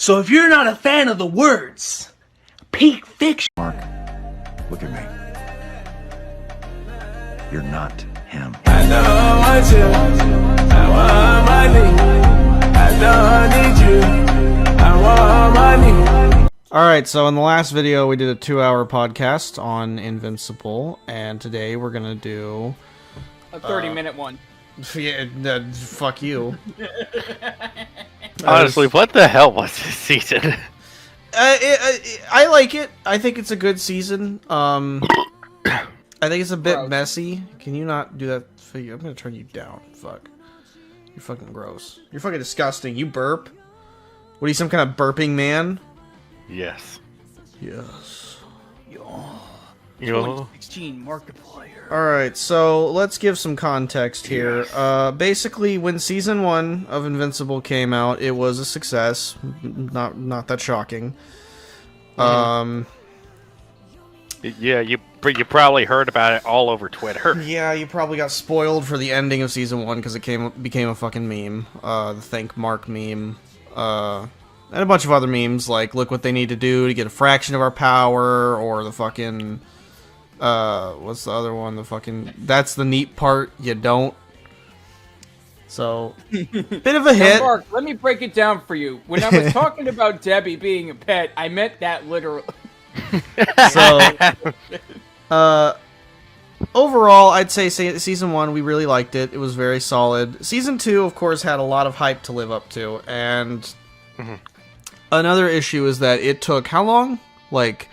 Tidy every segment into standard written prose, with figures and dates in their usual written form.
So if you're not a fan of the words, peak fiction. Mark, look at me. You're not him. I don't want you. I want money. I don't need you. I want money. Alright, so in the last video we did a 2-hour podcast on Invincible, and today we're gonna do a 30-minute one. Yeah, fuck you. Honestly, what the hell was this season? I like it. I think it's a good season. I think it's a bit messy. Can you not do that? I'm gonna turn you down. Fuck. You're fucking gross. You're fucking disgusting. You burp? What are you, some kind of burping man? Yes. Yes. Yo. 16 Markiplier. Alright, so let's give some context here. Basically, when Season 1 of Invincible came out, it was a success. Not that shocking. Yeah, you probably heard about it all over Twitter. Yeah, you probably got spoiled for the ending of Season 1 because it became a fucking meme. The Thank Mark meme. And a bunch of other memes, like, look what they need to do to get a fraction of our power, or the fucking... what's the other one? The fucking... That's the neat part, you don't. So, bit of a hit. Now, Mark, let me break it down for you. When I was talking about Debbie being a pet, I meant that literally. So, overall, I'd say Season 1, we really liked it. It was very solid. Season 2, of course, had a lot of hype to live up to, and... Another issue is that it took, how long? Like...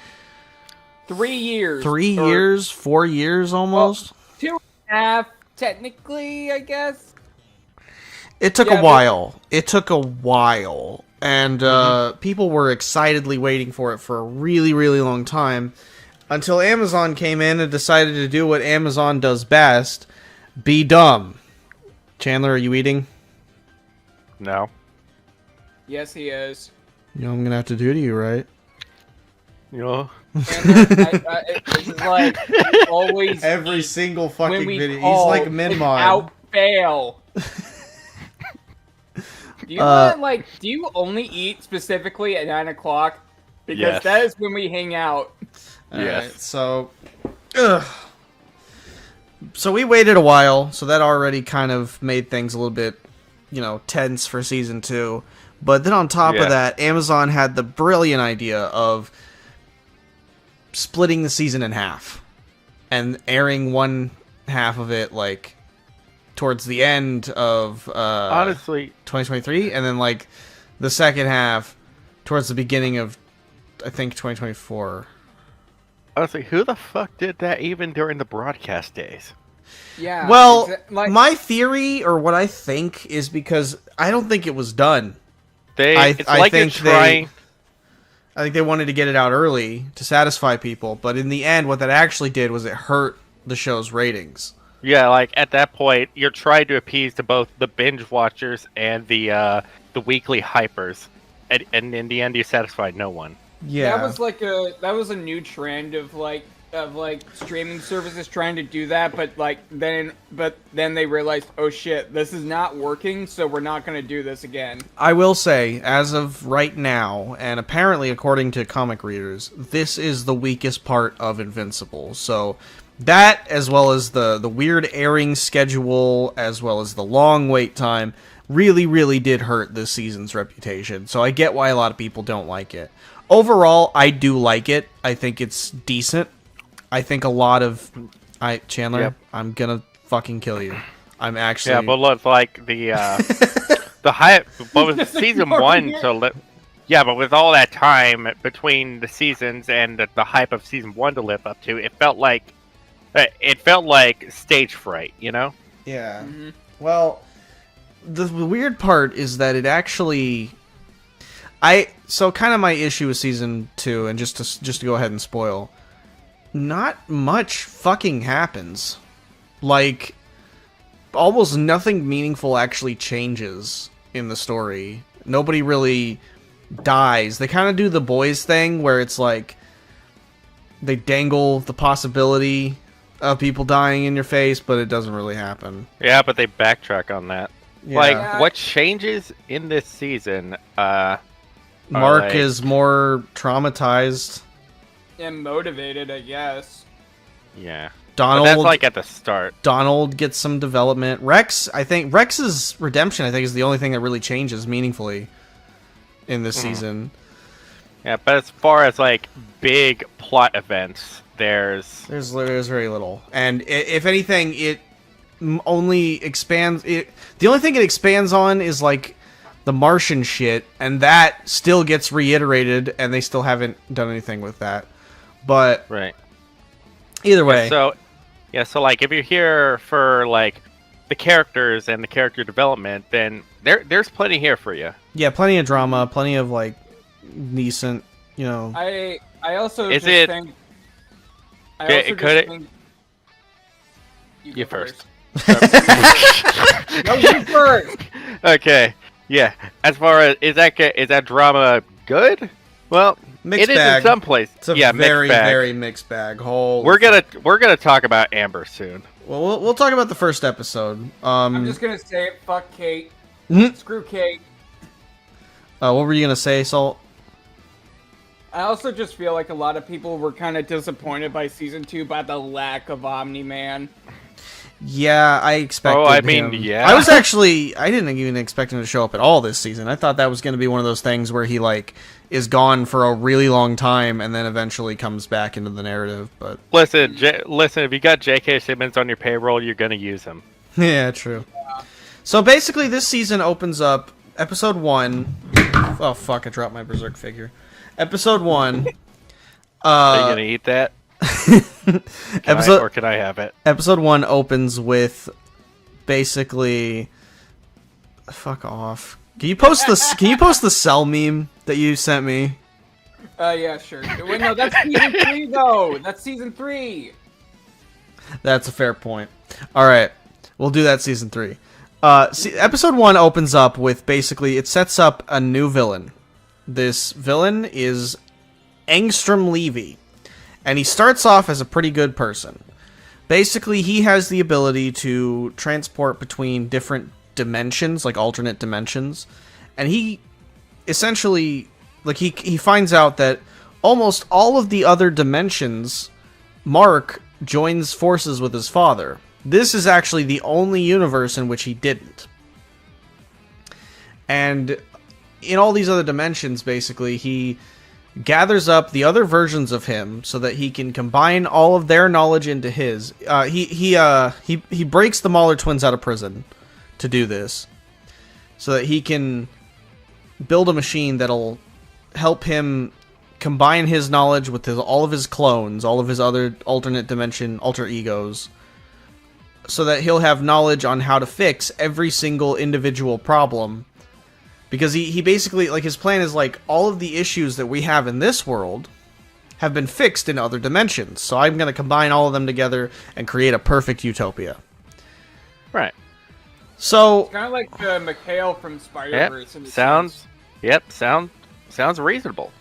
3 years. 3 years? 4 years, almost? Well, 2.5, technically, I guess. It took a while. It took a while. And people were excitedly waiting for it for a really, really long time. Until Amazon came in and decided to do what Amazon does best. Be dumb. Chandler, are you eating? No. Yes, he is. You know what I'm going to have to do to you, right? Yeah. It's like always Every single fucking video. He's call, like Minmon. Out fail. Do you do you only eat specifically at 9 o'clock? Because that is when we hang out. Alright, so... So we waited a while, so that already kind of made things a little bit, tense for Season 2. But then on top of that, Amazon had the brilliant idea of splitting the season in half. And airing one half of it, towards the end of... honestly... 2023, and then, the second half towards the beginning of, I think, 2024. Honestly, who the fuck did that even during the broadcast days? Yeah. Well, my theory, or what I think, is because I don't think it was done. I think they wanted to get it out early to satisfy people, but in the end, what that actually did was it hurt the show's ratings. Yeah, at that point, you're trying to appease to both the binge watchers and the weekly hypers, and in the end, you satisfied no one. Yeah, that was a new trend of streaming services trying to do that, but then they realized, oh shit, this is not working, so we're not going to do this again. I will say, as of right now, and apparently according to comic readers, this is the weakest part of Invincible. So that, as well as the weird airing schedule, as well as the long wait time, really, really did hurt this season's reputation. So I get why a lot of people don't like it. Overall, I do like it. I think it's decent. I think a lot of... Chandler, I'm gonna fucking kill you. I'm actually... Yeah, but look, the hype... But with Season 1, but with all that time between the seasons and the hype of Season 1 to live up to, it felt like stage fright, Yeah. Mm-hmm. Well, the weird part is that it actually... So kind of my issue with Season 2, and just to go ahead and spoil... Not much fucking happens. Almost nothing meaningful actually changes in the story. Nobody really dies. They kind of do the boys thing, where it's they dangle the possibility of people dying in your face, but it doesn't really happen. Yeah, but they backtrack on that. Yeah. What changes in this season, Mark like- is more traumatized. And motivated, I guess. Yeah. Donald, But that's like at the start. Donald gets some development. Rex's redemption, I think, is the only thing that really changes meaningfully in this season. Yeah, but as far as like big plot events, there's There's very little, and if anything, it only expands. The only thing it expands on is like the Martian shit, and that still gets reiterated, and they still haven't done anything with that. But right. either way, So like if you're here for like the characters and the character development, then there's plenty here for you. yeah, plenty of drama, plenty of like decent, I also Is just it- think. I Yeah, also could just it- think- You go first. No, you first. Okay. Yeah. As far as is that drama good? Well, Mixed it is bag. in some place. it's a yeah, very mixed bag. very mixed bag. We're gonna talk about Amber soon. Well, we'll talk about the first episode. I'm just gonna say it. Fuck Kate. Mhm. Screw Kate. What were you gonna say, Salt? I also just feel like a lot of people were kind of disappointed by season 2 by the lack of Omni-Man. Yeah, I expected. I mean, him. yeah. I didn't even expect him to show up at all this season. I thought that was going to be one of those things where he like is gone for a really long time and then eventually comes back into the narrative. But Listen, if you got J.K. Simmons on your payroll, you're gonna use him. yeah, true. So basically, this season opens up episode 1. Oh fuck! I dropped my Berserk figure. Episode 1. Are you gonna eat that? Can I have it? Episode 1 opens with basically. Fuck off. Can you post this? Can you post the Cell meme that you sent me? Yeah, sure. Wait, no, that's season 3, though. That's season 3. That's a fair point. All right, we'll do that season 3. Episode 1 opens up with basically it sets up a new villain. This villain is Angstrom Levy, and he starts off as a pretty good person. Basically, he has the ability to transport between different dimensions, like alternate dimensions, and he essentially, like, he finds out that almost all of the other dimensions, Mark joins forces with his father. This is actually the only universe in which he didn't. And in all these other dimensions, basically, he gathers up the other versions of him so that he can combine all of their knowledge into his. He breaks the Mahler twins out of prison to do this, so that he can build a machine that'll help him combine his knowledge with all of his clones, all of his other alternate dimension alter egos, so that he'll have knowledge on how to fix every single individual problem. Because he basically, like, his plan is, like, all of the issues that we have in this world have been fixed in other dimensions. So I'm going to combine all of them together and create a perfect utopia. Right. So, Kind of like Mikhail from Spider-Verse. in Yep. a sense. Sounds reasonable.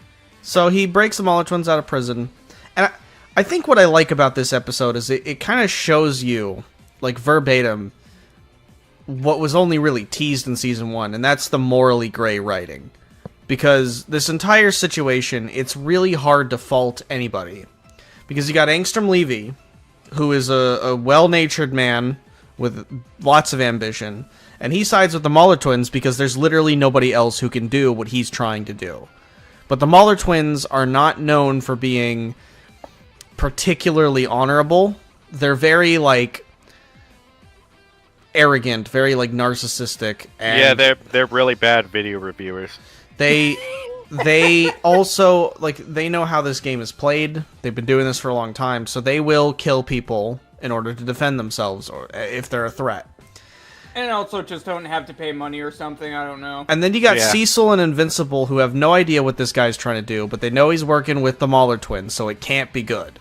so he breaks the Mahler twins out of prison. And I think what I like about this episode is it kind of shows you, like, verbatim, what was only really teased in season 1, and that's the morally gray writing. Because this entire situation, it's really hard to fault anybody. Because you got Angstrom Levy, who is a well-natured man with lots of ambition, and he sides with the Mahler twins because there's literally nobody else who can do what he's trying to do. But the Mahler twins are not known for being particularly honorable. They're very, like, arrogant, very, like, narcissistic. And Yeah, they're really bad video reviewers. They also, like, they know how this game is played. They've been doing this for a long time, so they will kill people in order to defend themselves, or if they're a threat. And also just don't have to pay money or something, I don't know. And then you got Yeah. Cecil and Invincible, who have no idea what this guy's trying to do, but they know he's working with the Mahler twins, so it can't be good.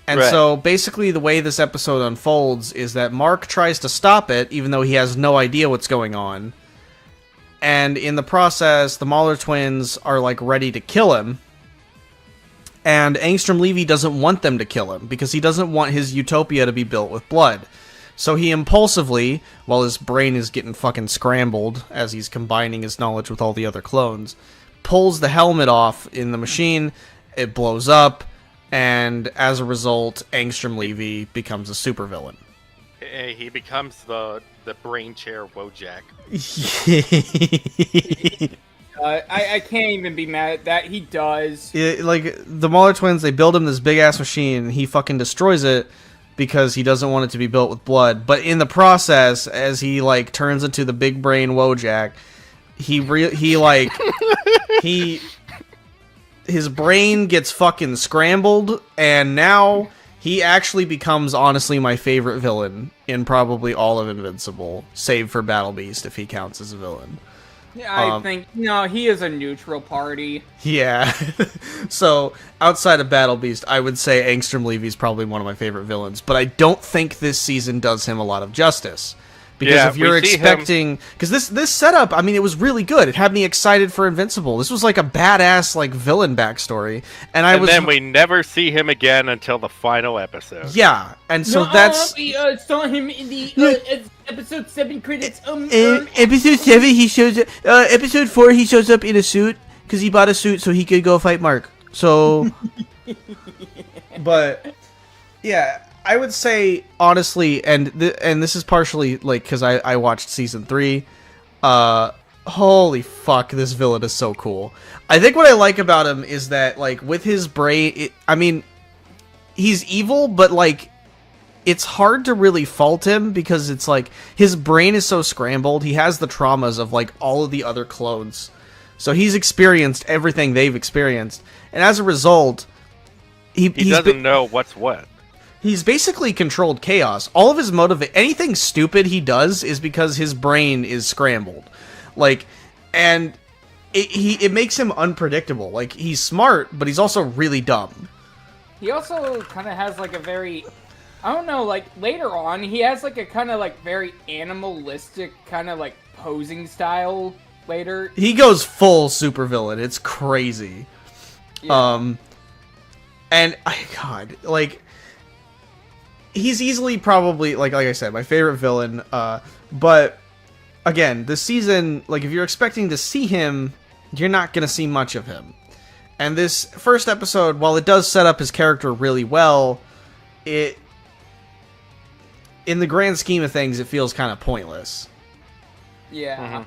And Right. so, basically, the way this episode unfolds is that Mark tries to stop it, even though he has no idea what's going on. And in the process, the Mahler twins are, like, ready to kill him. And Angstrom Levy doesn't want them to kill him, because he doesn't want his utopia to be built with blood. So he impulsively, while his brain is getting fucking scrambled, as he's combining his knowledge with all the other clones, pulls the helmet off in the machine, it blows up, and as a result, Angstrom Levy becomes a supervillain. He becomes the brain chair Wojak. I can't even be mad at that. He does. Like, the Mauler twins, they build him this big-ass machine, and he fucking destroys it because he doesn't want it to be built with blood. But in the process, as he, like, turns into the big brain Wojak, his brain gets fucking scrambled, and now he actually becomes, honestly, my favorite villain in probably all of Invincible, save for Battle Beast, if he counts as a villain. Yeah, I think, no, he is a neutral party. Yeah. So, outside of Battle Beast, I would say Angstrom Levy is probably one of my favorite villains, but I don't think this season does him a lot of justice. Because if you're expecting... Because this setup, I mean, it was really good. It had me excited for Invincible. This was like a badass, like, villain backstory. And then we never see him again until the final episode. Yeah, and so We saw him in the episode 7 credits. Episode 7, he shows up. Episode 4, he shows up in a suit because he bought a suit so he could go fight Mark. So, but yeah, I would say honestly, and this is partially like because I watched season 3. Holy fuck, this villain is so cool. I think what I like about him is that, like, with his brain, I mean, he's evil, but like, it's hard to really fault him because it's like his brain is so scrambled. He has the traumas of like all of the other clones, so he's experienced everything they've experienced, and as a result, he doesn't know what's what. He's basically controlled chaos. All of his anything stupid he does is because his brain is scrambled. Like, and it makes him unpredictable. Like, he's smart, but he's also really dumb. He also kind of has like a very, I don't know, like later on, he has like a kind of like very animalistic kind of like posing style later. He goes full supervillain. It's crazy. Yeah. And God, like, he's easily probably, like I said, my favorite villain. But again, this season, like, if you're expecting to see him, you're not going to see much of him. And this first episode, while it does set up his character really well, in the grand scheme of things, it feels kind of pointless. Yeah.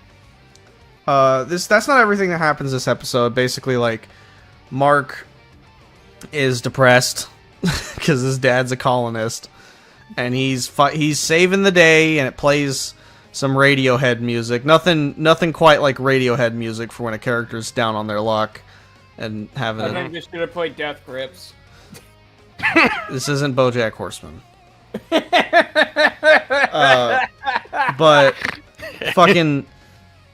Mm-hmm. That's not everything that happens this episode. Basically, like, Mark is depressed because his dad's a colonist, and he's saving the day, and it plays some Radiohead music. Nothing quite like Radiohead music for when a character's down on their luck and having. I think just gonna play Death Grips. This isn't BoJack Horseman. But fucking,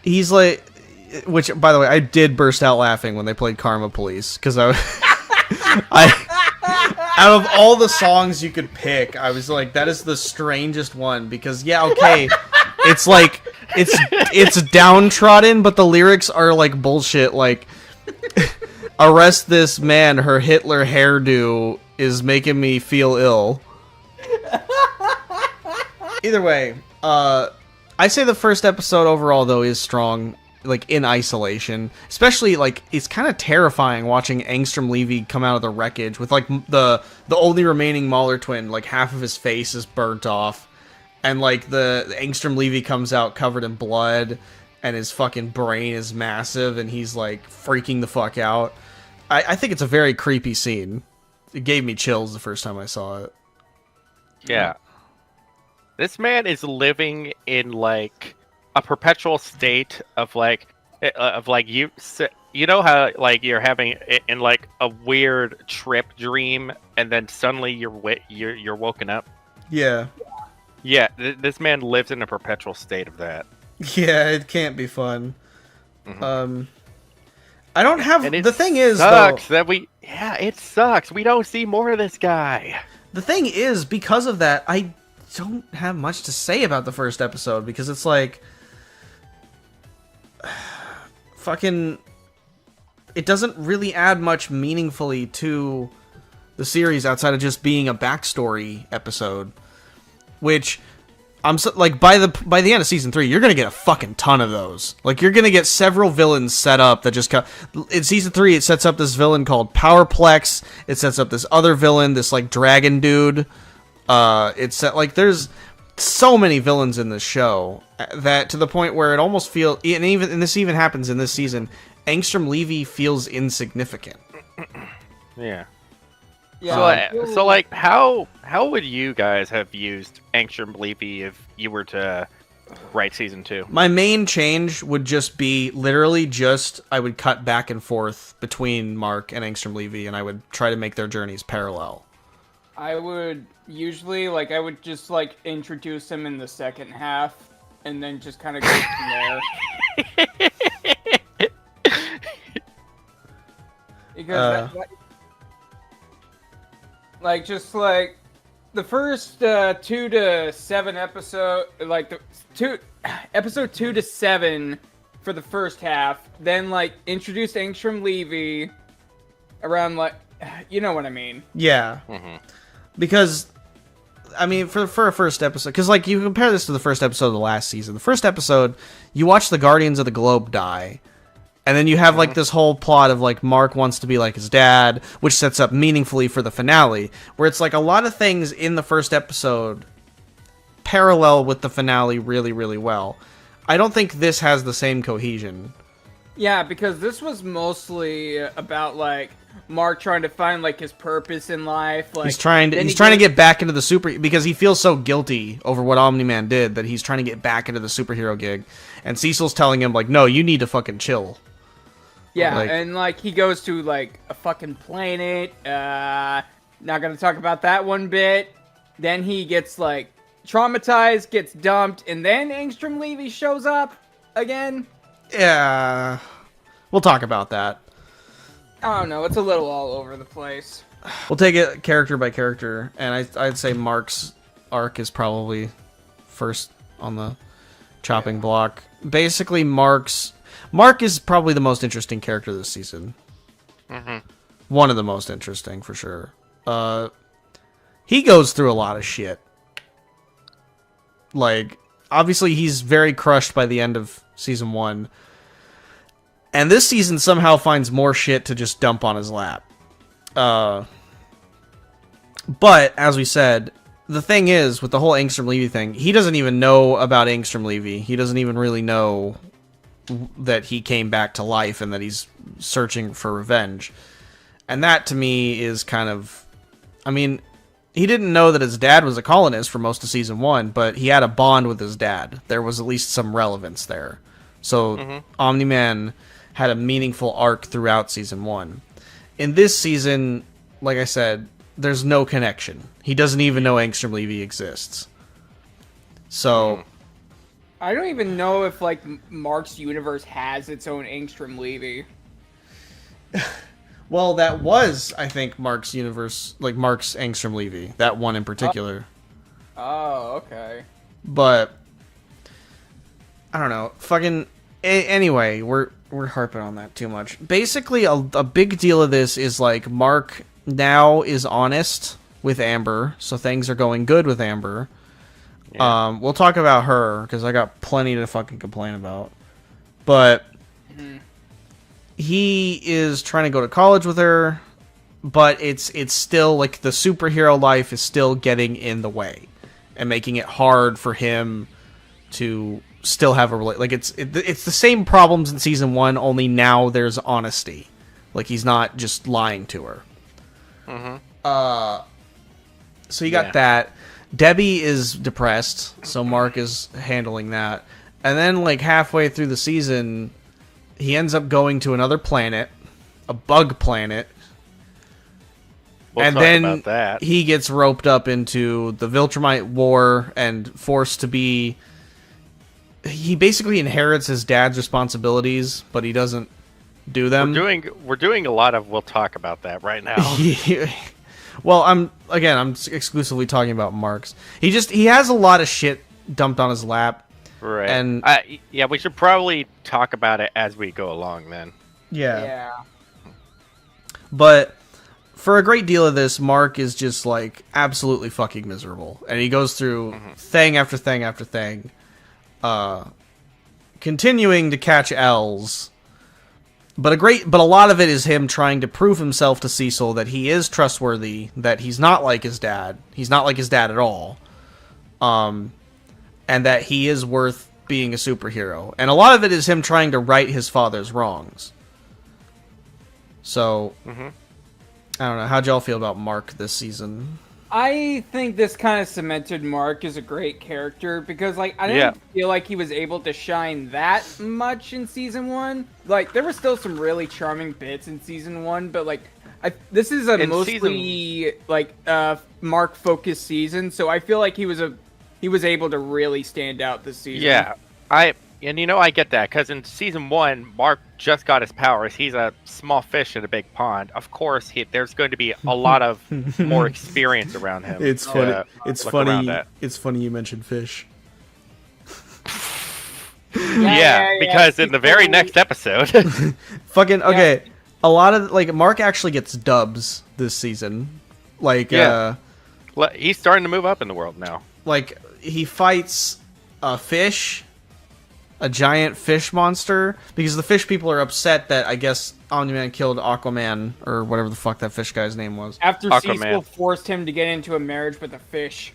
he's like, which, by the way, I did burst out laughing when they played Karma Police because I out of all the songs you could pick, I was like, that is the strangest one because, yeah, okay, it's like, it's downtrodden, but the lyrics are like bullshit, like, arrest this man, her Hitler hairdo is making me feel ill. Either way, I say the first episode overall, though, is strong, like, in isolation. Especially, like, it's kind of terrifying watching Angstrom Levy come out of the wreckage with, like, the only remaining Mauler twin, like, half of his face is burnt off. And, like, the Angstrom Levy comes out covered in blood, and his fucking brain is massive, and he's, like, freaking the fuck out. I think it's a very creepy scene. It gave me chills the first time I saw it. Yeah. This man is living in, like, a perpetual state of like you know how, like, you're having in like a weird trip dream and then suddenly you're woken up. Yeah. This man lives in a perpetual state of that. Yeah, it can't be fun. Mm-hmm. I don't have, the thing is, sucks though, it sucks we don't see more of this guy. The thing is, because of that, I don't have much to say about the first episode because it's like, fucking, it doesn't really add much meaningfully to the series outside of just being a backstory episode, which I'm so, like by the end of season 3, you're gonna get a fucking ton of those. Like you're gonna get several villains set up that just in season 3 it sets up this villain called Powerplex. It sets up this other villain, this like dragon dude. It's set like there's so many villains in this show that to the point where it almost feels, and this even happens in this season, Angstrom Levy feels insignificant. Yeah. Yeah. So like, how would you guys have used Angstrom Levy if you were to write season 2? My main change would just be literally just I would cut back and forth between Mark and Angstrom Levy, and I would try to make their journeys parallel. I would usually I would just introduce him in the second half, and then just kind of go from there. Because the first 2 to 7 episode, episode 2 to 7 for the first half, then introduce Angstrom Levy around you know what I mean. Yeah. Mm-hmm. Because I mean, for a first episode, because you compare this to the first episode of the last season. The first episode, you watch the Guardians of the Globe die, and then you have this whole plot of Mark wants to be like his dad, which sets up meaningfully for the finale, where it's a lot of things in the first episode parallel with the finale really, really well. I don't think this has the same cohesion. Yeah, because this was mostly about Mark trying to find his purpose in life. He's trying to get back into the super, because he feels so guilty over what Omni-Man did that he's trying to get back into the superhero gig. And Cecil's telling him no, you need to fucking chill. Yeah, and he goes to a fucking planet. Not gonna talk about that one bit. Then he gets traumatized, gets dumped, and then Angstrom Levy shows up again. Yeah, we'll talk about that. I don't know. It's a little all over the place. We'll take it character by character, and I'd say Mark's arc is probably first on the chopping block. Basically, Mark is probably the most interesting character this season. Mm-hmm. One of the most interesting, for sure. He goes through a lot of shit. Obviously, he's very crushed by the end of season 1. And this season somehow finds more shit to just dump on his lap. But, as we said, the thing is, with the whole Angstrom Levy thing, he doesn't even know about Angstrom Levy. He doesn't even really know that he came back to life and that he's searching for revenge. And that, to me, is kind of... I mean, he didn't know that his dad was a colonist for most of season 1, but he had a bond with his dad. There was at least some relevance there. So, Omni-Man had a meaningful arc throughout season 1. In this season, like I said, there's no connection. He doesn't even know Angstrom Levy exists. So... I don't even know if Mark's universe has its own Angstrom Levy. Well, that was, I think, Mark's universe, Mark's Angstrom Levy. That one in particular. Oh, okay. But I don't know. Fucking anyway, we're harping on that too much. Basically, a big deal of this is Mark now is honest with Amber, so things are going good with Amber. Yeah. We'll talk about her because I got plenty to fucking complain about. But he is trying to go to college with her, but it's still the superhero life is still getting in the way and making it hard for him to still have a it's the same problems in season 1, only now there's honesty. He's not just lying to her. So you got that. Debbie is depressed, so Mark is handling that. And then halfway through the season, he ends up going to another planet, a bug planet. We'll and talk then about that. He gets roped up into the Viltrumite War and forced to be... He basically inherits his dad's responsibilities, but he doesn't do them. We're doing a lot of... We'll talk about that right now. Well, I'm exclusively talking about Mark's. He has a lot of shit dumped on his lap. Right. And yeah, we should probably talk about it as we go along then. Yeah. But for a great deal of this, Mark is just like absolutely fucking miserable, and he goes through thing after thing after thing, continuing to catch L's. But a lot of it is him trying to prove himself to Cecil that he is trustworthy, that he's not like his dad. He's not like his dad at all. And that he is worth being a superhero. And a lot of it is him trying to right his father's wrongs. So, I don't know. How'd y'all feel about Mark this season? I think this kind of cemented Mark as a great character because, like, I didn't feel like he was able to shine that much in season 1. Like, there were still some really charming bits in season 1, but like, this is a mostly Mark-focused season, so I feel like he was able to really stand out this season. Yeah, and you know I get that because in season 1, Mark just got his powers. He's a small fish in a big pond. Of course, there's going to be a lot of more experience around him. It's funny. It's funny. It's funny you mentioned fish. Yeah, because in the very next episode, fucking okay. A lot of like Mark actually gets dubs this season. Like, he's starting to move up in the world now. Like he fights a fish. A giant fish monster, because the fish people are upset that I guess Omni-Man killed Aquaman, or whatever the fuck that fish guy's name was. After Cecil forced him to get into a marriage with a fish.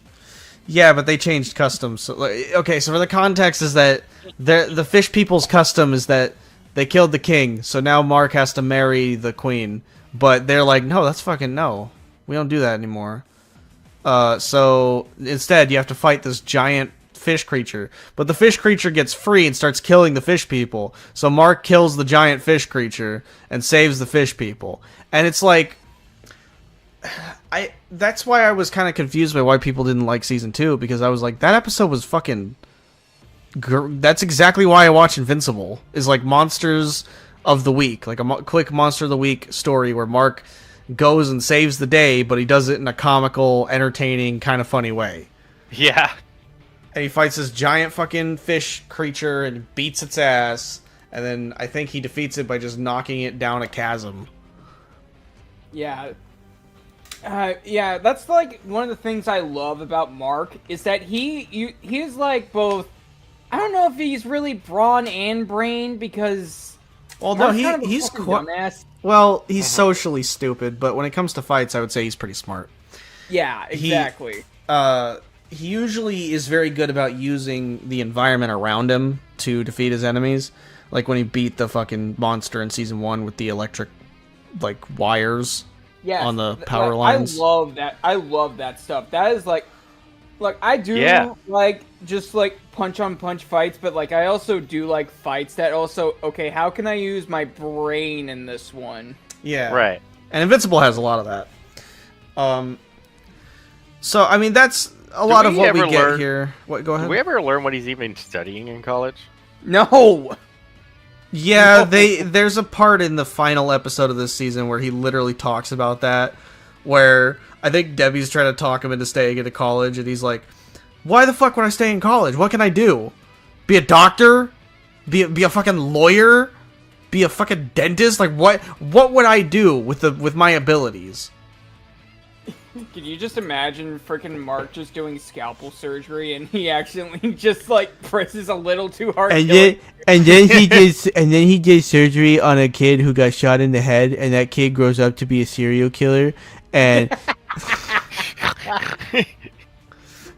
Yeah, but they changed customs. So, okay, so for the context is that the fish people's custom is that they killed the king, so now Mark has to marry the queen. But they're like, no, that's fucking no. We don't do that anymore. So instead, you have to fight this giant fish creature, but the fish creature gets free and starts killing the fish people, so Mark kills the giant fish creature and saves the fish people. And it's like, that's why I was kind of confused by why people didn't like season 2, because I was like, that episode was fucking that's exactly why I watch Invincible, is like monsters of the week, like a quick monster of the week story where Mark goes and saves the day, but he does it in a comical, entertaining, kind of funny way. Yeah. And he fights this giant fucking fish creature and beats its ass. And then I think he defeats it by just knocking it down a chasm. Yeah. Yeah, that's like one of the things I love about Mark is that he's like both. I don't know if he's really brawn and brain because. Well, no, he's quite. Well, he's socially stupid, but when it comes to fights, I would say he's pretty smart. Yeah, exactly. He usually is very good about using the environment around him to defeat his enemies. Like when he beat the fucking monster in season 1 with the electric, like, wires on the power lines. I love that. I love that stuff. That is like I do like just like punch on punch fights, but like I also do like fights that also, okay, how can I use my brain in this one? Yeah. Right. And Invincible has a lot of that. So, I mean, that's a lot of what we get here. What? Go ahead. Did we ever learn what he's even studying in college? No. Yeah, there's a part in the final episode of this season where he literally talks about that, where I think Debbie's trying to talk him into staying into college, and he's like, why the fuck would I stay in college? What can I do? Be a doctor? Be a fucking lawyer? Be a fucking dentist? Like, what would I do with my abilities? Can you just imagine freaking Mark just doing scalpel surgery and he accidentally just like presses a little too hard? And then he did surgery on a kid who got shot in the head, and that kid grows up to be a serial killer. And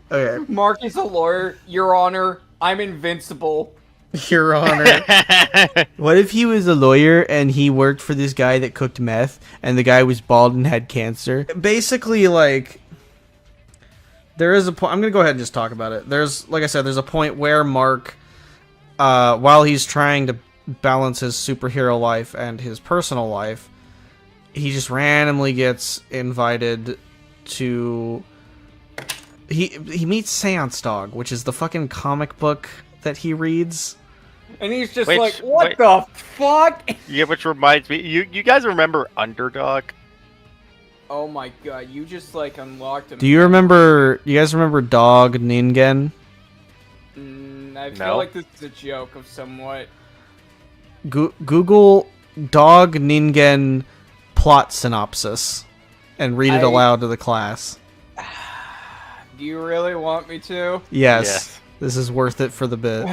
okay, Mark is a lawyer, Your Honor. I'm invincible. Your Honor. What if he was a lawyer and he worked for this guy that cooked meth, and the guy was bald and had cancer? Basically, like, there is a point. I'm gonna go ahead and just talk about it. Like I said, there's a point where Mark, while he's trying to balance his superhero life and his personal life, he just randomly gets invited to. He meets Seance Dog, which is the fucking comic book that he reads. And he's just like, what the fuck? Yeah, which reminds me, you guys remember Underdog? Oh my god, you just like unlocked him. Do you guys remember Dog Ningen? I feel like this is a joke of somewhat. Google Dog Ningen plot synopsis. and read it aloud to the class. Do you really want me to? Yes. This is worth it for the bit.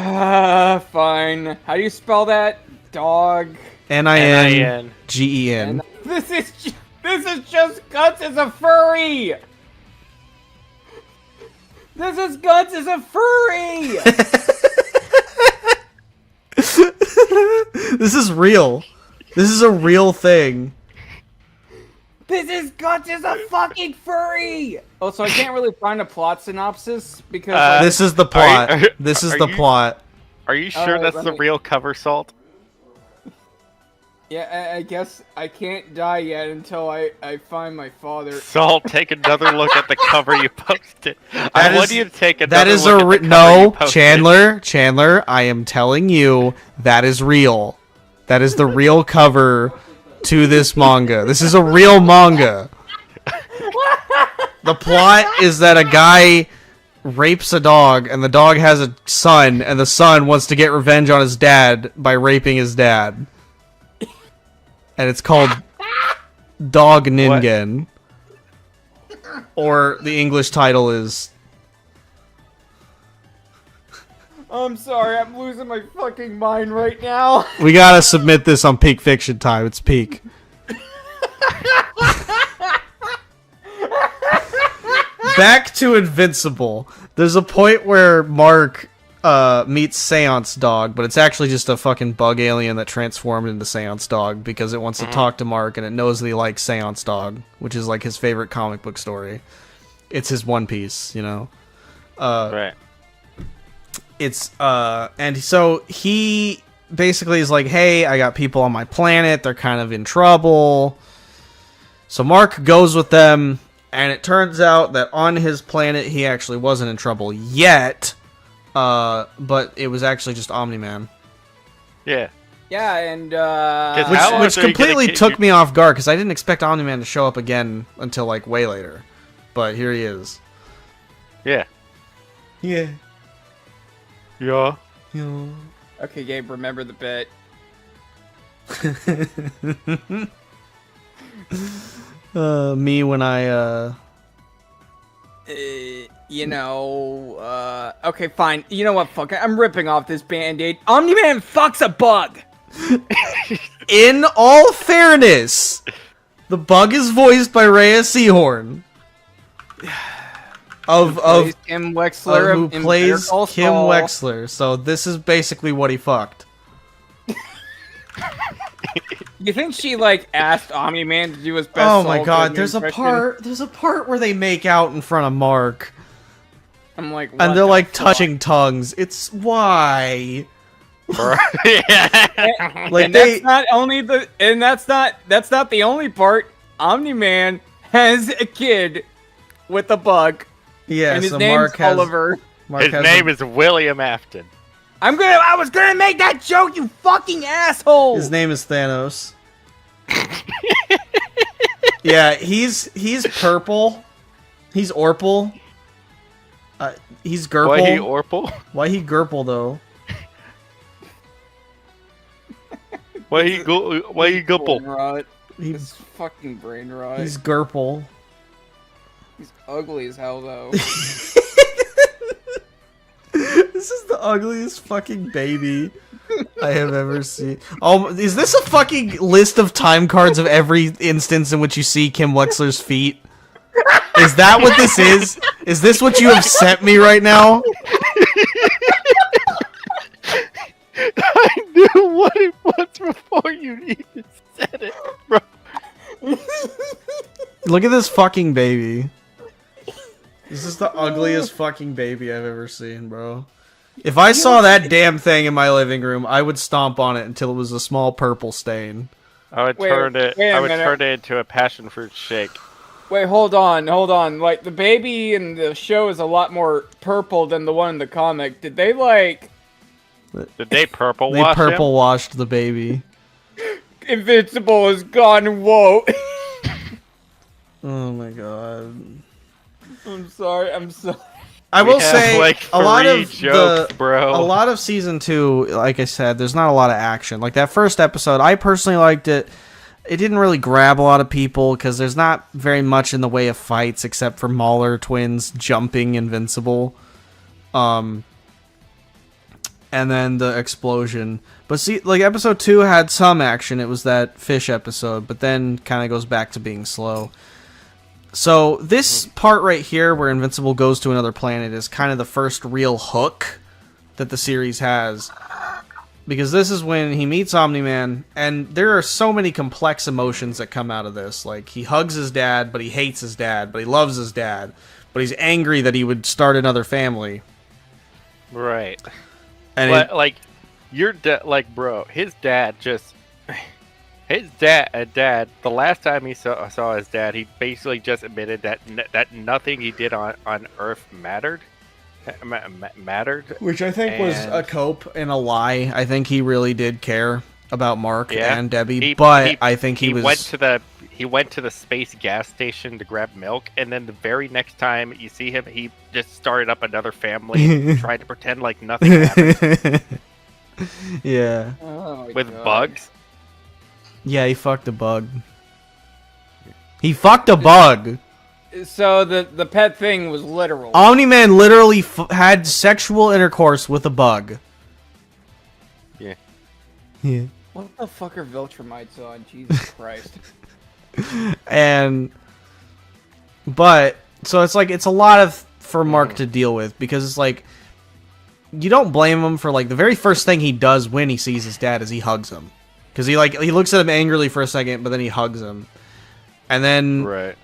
Fine. How do you spell that? Dog. N-I-N-G-E-N. This is just Guts as a furry. This is Guts as a furry. This is real. This is a real thing. This is Guts as a fucking furry! Oh, so I can't really find a plot synopsis because this is the plot. This is the plot. Are you sure that's the real cover, Salt? Yeah, I guess I can't die yet until I find my father. Salt, take another look at the cover you posted. I want you to take another look at the cover no, you posted. Chandler, I am telling you, that is real. That is the real cover to this manga. This is a real manga. The plot is that a guy rapes a dog, and the dog has a son, and the son wants to get revenge on his dad by raping his dad. And it's called Dog Ningen. Or the English title is... I'm sorry, I'm losing my fucking mind right now. We gotta submit this on Peak Fiction time. It's peak. Back to Invincible. There's a point where Mark meets Seance Dog, but it's actually just a fucking bug alien that transformed into Seance Dog because it wants to talk to Mark and it knows that he likes Seance Dog, which is like his favorite comic book story. It's his One Piece, you know? Right. It's and so he basically is like, hey, I got people on my planet, they're kind of in trouble. So Mark goes with them, and it turns out that on his planet he actually wasn't in trouble yet, but it was actually just Omni-Man. Yeah. Yeah, and which completely took me off guard because I didn't expect Omni-Man to show up again until like way later. But here he is. Yeah. Yeah. Yeah. okay, Gabe, remember the bit. Me when I okay, fine. You know what? Fuck it. I'm ripping off this Band-Aid. Omni-Man fucks a bug. In all fairness, the bug is voiced by Rhea Seehorn. Of Kim Wexler who in plays Better Call Kim Saul. Wexler. So this is basically what he fucked. You think she like asked Omni-Man to do his best? Oh my Saul god, Goodman there's a part where they make out in front of Mark. I'm like, And they're like fuck? touching tongues. It's why. And, Like and they that's not the only part. Omni-Man has a kid with a bug, yeah, and his so name's Mark has Oliver. Mark His has name is William Afton. I was gonna make that joke, you fucking asshole. His name is Thanos. Yeah, he's purple. He's Orpal. He's Gurple. Why he Orpal? Why he Gurple though? Why he Gupple? Brain rot. He- This fucking brain rot. He's Gurple. He's ugly as hell though. This is the ugliest fucking baby I have ever seen. Oh, is this a fucking list of time cards of every instance in which you see Kim Wexler's feet? Is that what this is? Is this what you have sent me right now? I knew what it was before you even said it, bro. Look at this fucking baby. This is the ugliest fucking baby I've ever seen, bro. If I saw that damn thing in my living room, I would stomp on it until it was a small purple stain. I would Wait turn it a minute. into a passion fruit shake. Wait, hold on. Like the baby in the show is a lot more purple than the one in the comic. Did they like Did they purple They wash purple him? washed the baby. Invincible is gone? Whoa. Oh my god. I'm sorry. I will have, say like, a lot three of jokes, bro. a lot of season 2, like I said, there's not a lot of action. Like that first episode, I personally liked it. it didn't really grab a lot of people because there's not very much in the way of fights except for Mauler twins jumping Invincible. And then the explosion. But see, like, episode 2 had some action. It was that fish episode, but then kind of goes back to being slow. So this part right here where Invincible goes to another planet is kind of the first real hook that the series has. Because this is when he meets Omni-Man, and there are so many complex emotions that come out of this. Like, he hugs his dad, but he hates his dad, but he loves his dad, but he's angry that he would start another family. Right. And but, like, your dad, like, bro, his dad, the last time he saw his dad, he basically just admitted that that nothing he did on Earth mattered. Which I think was a cope and a lie. I think he really did care about Mark and Debbie, I think he went to the space gas station to grab milk, and then the very next time you see him, he just started up another family and tried to pretend like nothing happened. Yeah. Oh, with God. bugs. Yeah, he fucked a bug. He fucked a bug. So the pet thing was literal. Omni-Man literally had sexual intercourse with a bug. Yeah. Yeah. What the fuck are Viltrumites on? Jesus Christ. So it's like, it's a lot for Mark to deal with, because it's like, you don't blame him for, like, the very first thing he does when he sees his dad is he hugs him. Because he looks at him angrily for a second, but then he hugs him. And then Right.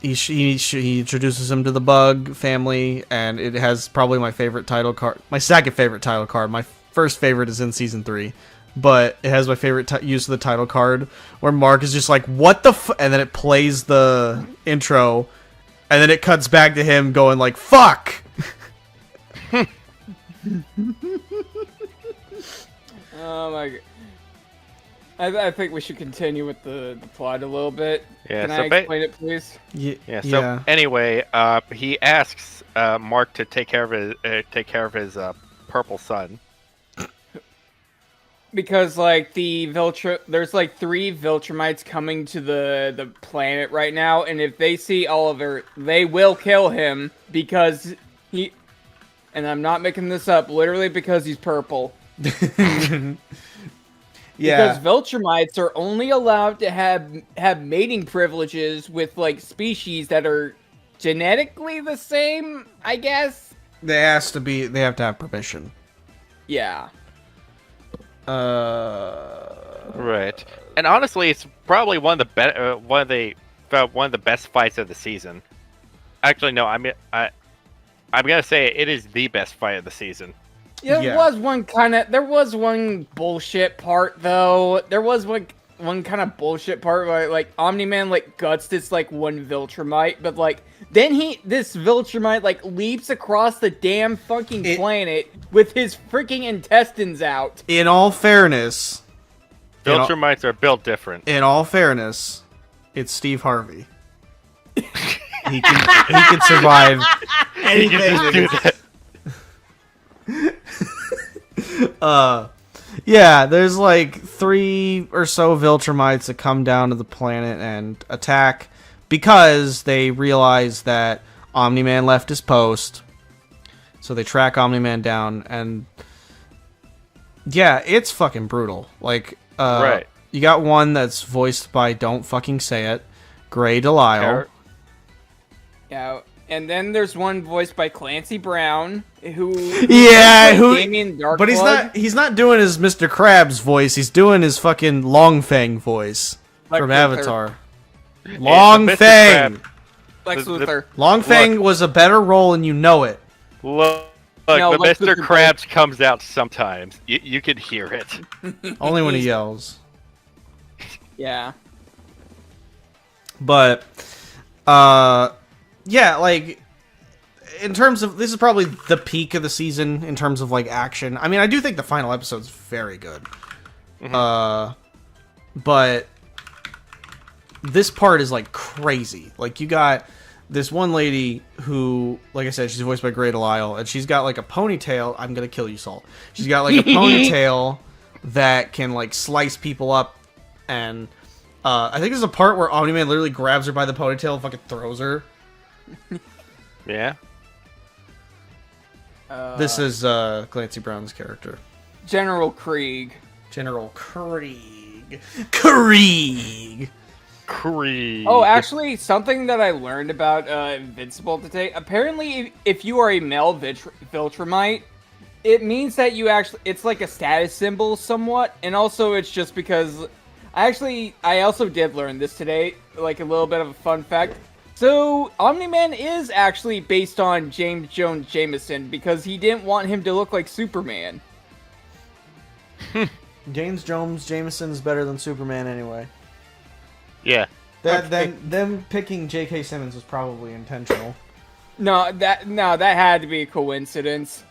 he introduces him to the Bug family, and it has probably my favorite title card, my second favorite title card. My first favorite is in season 3, but it has my favorite use of the title card, where Mark is just like, "What the f?" and then it plays the intro, and then it cuts back to him going like, "Fuck." Oh my god. I think we should continue with the plot a little bit. Yeah, Can so I explain it, please? Yeah. So anyway, he asks Mark to take care of his purple son. Because like there's like 3 Viltrumites coming to the planet right now, and if they see Oliver, they will kill him because he. And I'm not making this up. Literally because he's purple. Yeah. Because Viltrumites are only allowed to have mating privileges with like species that are genetically the same, I guess. They have to have permission. Yeah. Right. And honestly, it's probably one of the best fights of the season. Actually, no. I'm gonna say it is the best fight of the season. Yeah, there was one bullshit part though. There was one kind of bullshit part where like Omni-Man like guts this like one Viltrumite, but like then this Viltrumite like leaps across the damn fucking planet with his freaking intestines out. In all fairness, Viltrumites are built different. In all fairness, it's Steve Harvey. he can survive anything. Yeah, there's like 3 or so Viltrumites that come down to the planet and attack because they realize that Omni-Man left his post. So they track Omni-Man down, and yeah, it's fucking brutal. Like, right. You got one that's voiced by, don't fucking say it, Gray Delisle. Yeah, and then there's one voiced by Clancy Brown, who Damien Darkblood. But he's not doing his Mr. Krabs voice. He's doing his fucking Longfang voice from Avatar. Longfang. Lex Luthor. Longfang was a better role, and you know it. Look, No, but Lex Mr. Luthor Krabs comes out sometimes. You can hear it. Only when he yells. Yeah. But, yeah, like, in terms of, this is probably the peak of the season in terms of, like, action. I mean, I do think the final episode's very good. Mm-hmm. But this part is, like, crazy. Like, you got this one lady who, like I said, she's voiced by Gray Delisle, and she's got, like, a ponytail. I'm gonna kill you, Salt. She's got, like, a ponytail that can, like, slice people up, and I think there's a part where Omni-Man literally grabs her by the ponytail and fucking throws her. Yeah. This is Clancy Brown's character. General Krieg. General Krieg. Krieg! Creed. Oh, actually, something that I learned about Invincible today. Apparently, if you are a male Viltrumite, it means that you actually... It's like a status symbol somewhat. And also, it's just because... I also did learn this today. Like, a little bit of a fun fact. So, Omni-Man is actually based on James Jones Jameson because he didn't want him to look like Superman. James Jones Jameson's better than Superman anyway. Yeah. Them picking J.K. Simmons was probably intentional. No, that had to be a coincidence.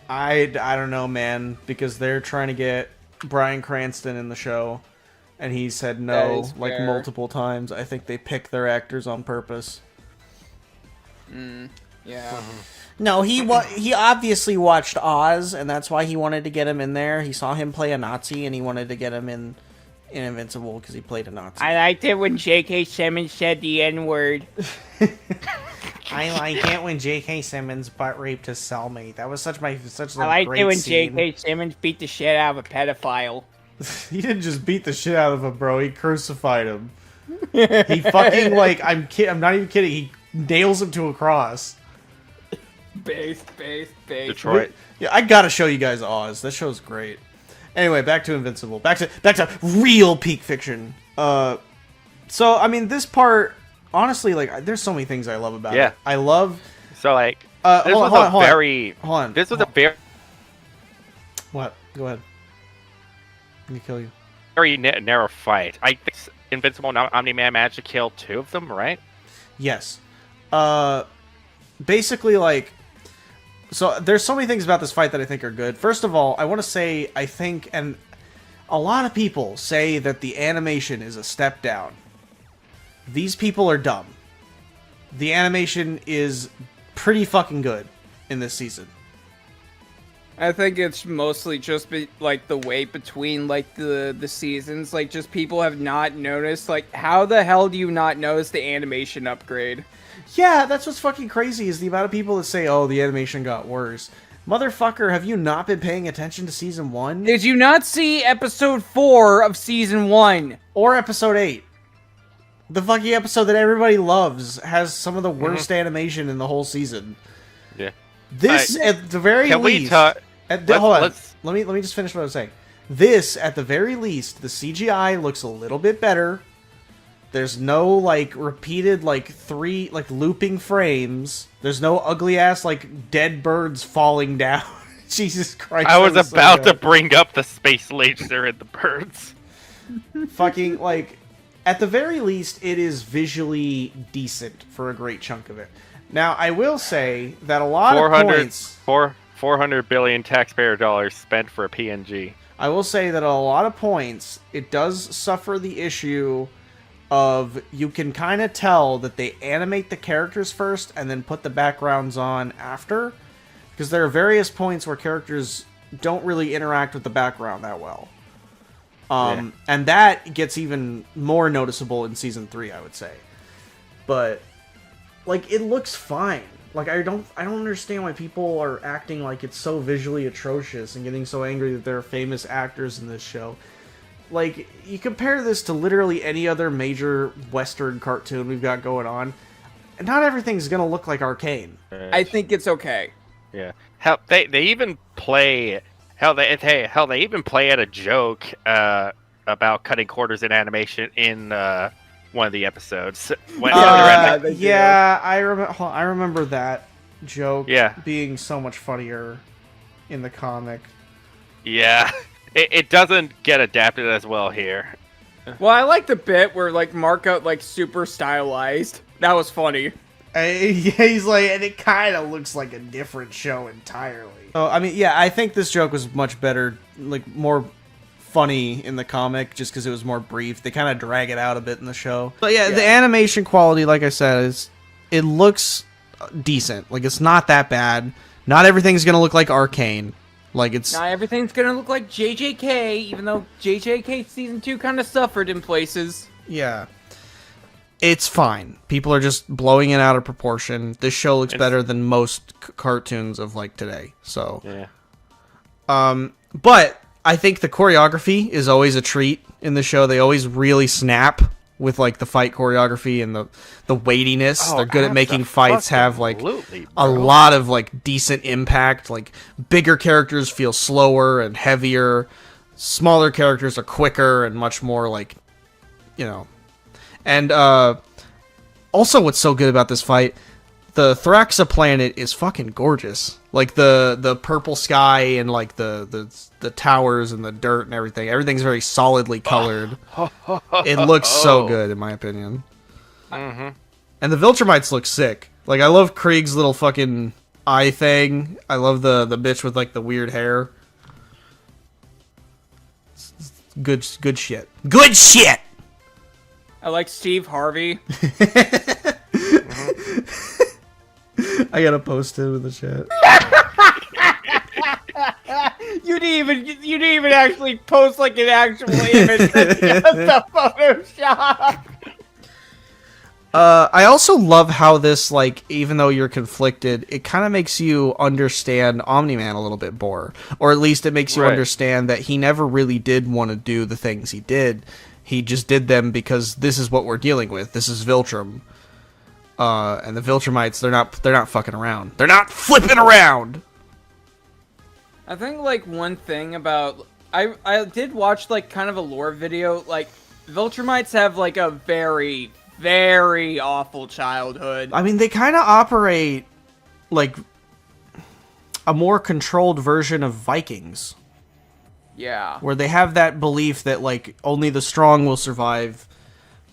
I don't know, man, because they're trying to get Bryan Cranston in the show, and he said no like fair. multiple times. I think they pick their actors on purpose. Yeah. No, he obviously watched Oz, and that's why he wanted to get him in there. He saw him play a Nazi, and he wanted to get him in Invincible because he played a Nazi. I liked it when J.K. Simmons said the N-word. I like it when J.K. Simmons butt raped his cellmate. That was such a I liked great it when scene. J.K. Simmons beat the shit out of a pedophile. He didn't just beat the shit out of him, bro. He crucified him. He fucking I'm not even kidding. He nails him to a cross. Base. Detroit. Yeah, I gotta show you guys Oz. That show's great. Anyway, back to Invincible. Back to real peak fiction. So I mean, this part, honestly, like, there's so many things I love about it. I love. So like, Hold this was on, a hold on. very. Hold on. This was a very What? Go ahead. Let me kill you. narrow fight. I think Invincible and Omni-Man managed to kill 2 of them, right? Yes. Basically, like, so there's so many things about this fight that I think are good. First of all, I want to say, I think, and a lot of people say that the animation is a step down. These people are dumb. The animation is pretty fucking good in this season. I think it's mostly just like the wait between like the seasons. Like, just people have not noticed. Like, how the hell do you not notice the animation upgrade? Yeah, that's what's fucking crazy, is the amount of people that say, oh, the animation got worse. Motherfucker, have you not been paying attention to Season 1? Did you not see Episode 4 of Season 1? Or Episode 8? The fucking episode that everybody loves has some of the worst animation in the whole season. Yeah. This, at the very Can least... we talk? Hold on. Let me just finish what I was saying. This, at the very least, the CGI looks a little bit better. There's no, like, repeated, like, looping frames. There's no ugly-ass, like, dead birds falling down. Jesus Christ. I was that so about to good. bring up the space laser and the birds. Fucking, like, at the very least, it is visually decent for a great chunk of it. Now, I will say that a lot of points... 400 billion taxpayer dollars spent for a PNG. I will say that a lot of points, it does suffer the issue of, you can kind of tell that they animate the characters first and then put the backgrounds on after. Because there are various points where characters don't really interact with the background that well. And that gets even more noticeable in Season 3, I would say. But, like, it looks fine. Like, I don't understand why people are acting like it's so visually atrocious and getting so angry that there are famous actors in this show. Like, you compare this to literally any other major Western cartoon we've got going on, and not everything's gonna look like Arcane. I think it's okay. Yeah. Hell, they even play. Hell, they even play at a joke about cutting quarters in animation in one of the episodes. I remember that joke. Being so much funnier in the comic. Yeah. It doesn't get adapted as well here. Well, I like the bit where, like, Mark got, like, super stylized. That was funny. He's like, and it kind of looks like a different show entirely. So, I mean, yeah, I think this joke was much better, like, more funny in the comic, just because it was more brief. They kind of drag it out a bit in the show. But yeah, the animation quality, like I said, it looks decent. Like, it's not that bad. Not everything's gonna look like Arcane. Like it's Not everything's gonna look like JJK, even though JJK season 2 kind of suffered in places. yeah. It's fine. People are just blowing it out of proportion. This show looks better than most cartoons of like today. So, Yeah. but I think the choreography is always a treat in the show. They always really snap with like the fight choreography and the weightiness. Oh, They're good at making fights have like absolutely, a bro. lot of like decent impact. Like bigger characters feel slower and heavier. Smaller characters are quicker and much more like, you know. And also what's so good about this fight, the Thraxa planet is fucking gorgeous. Like the purple sky and like the towers and the dirt and everything. Everything's very solidly colored. It looks so good in my opinion. Mm-hmm. And the Viltrumites look sick. Like I love Krieg's little fucking eye thing. I love the bitch with like the weird hair. Good shit. Good shit. I like Steve Harvey. I gotta post it in the chat. You didn't even actually post like an actual image. That's just a Photoshop. I also love how this, like, even though you're conflicted, it kind of makes you understand Omni-Man a little bit more. Or at least it makes you Right. understand that he never really did want to do the things he did. He just did them because this is what we're dealing with. This is Viltrum. And the Viltrumites, they're not fucking around. They're not flipping around! I think like one thing about I did watch like kind of a lore video. Like Viltrumites have like a very very awful childhood. I mean, they kind of operate like a more controlled version of Vikings. Yeah. Where they have that belief that, like, only the strong will survive.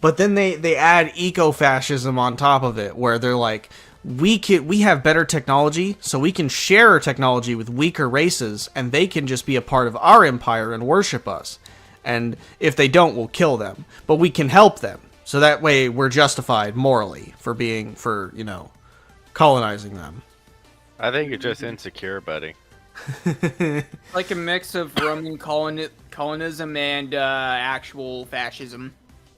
But then they add eco-fascism on top of it, where they're like, we have better technology, so we can share our technology with weaker races, and they can just be a part of our empire and worship us. And if they don't, we'll kill them. But we can help them. So that way we're justified morally for you know, colonizing them. I think you're just insecure, buddy. Like a mix of Roman colonism and actual fascism.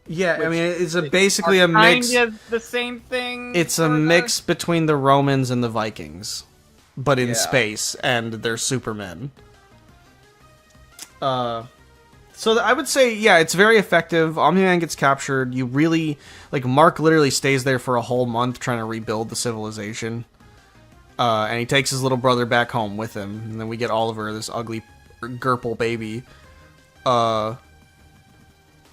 Yeah, I Which mean, it's basically a Kind mix. of the same thing. It's a sorta. mix between the Romans and the Vikings, but in Yeah. space, and they're supermen. So I would say, yeah, it's very effective. Omni-Man gets captured. You really, like, Mark literally stays there for a whole month trying to rebuild the civilization. And he takes his little brother back home with him. And then we get Oliver, this ugly Gerple baby.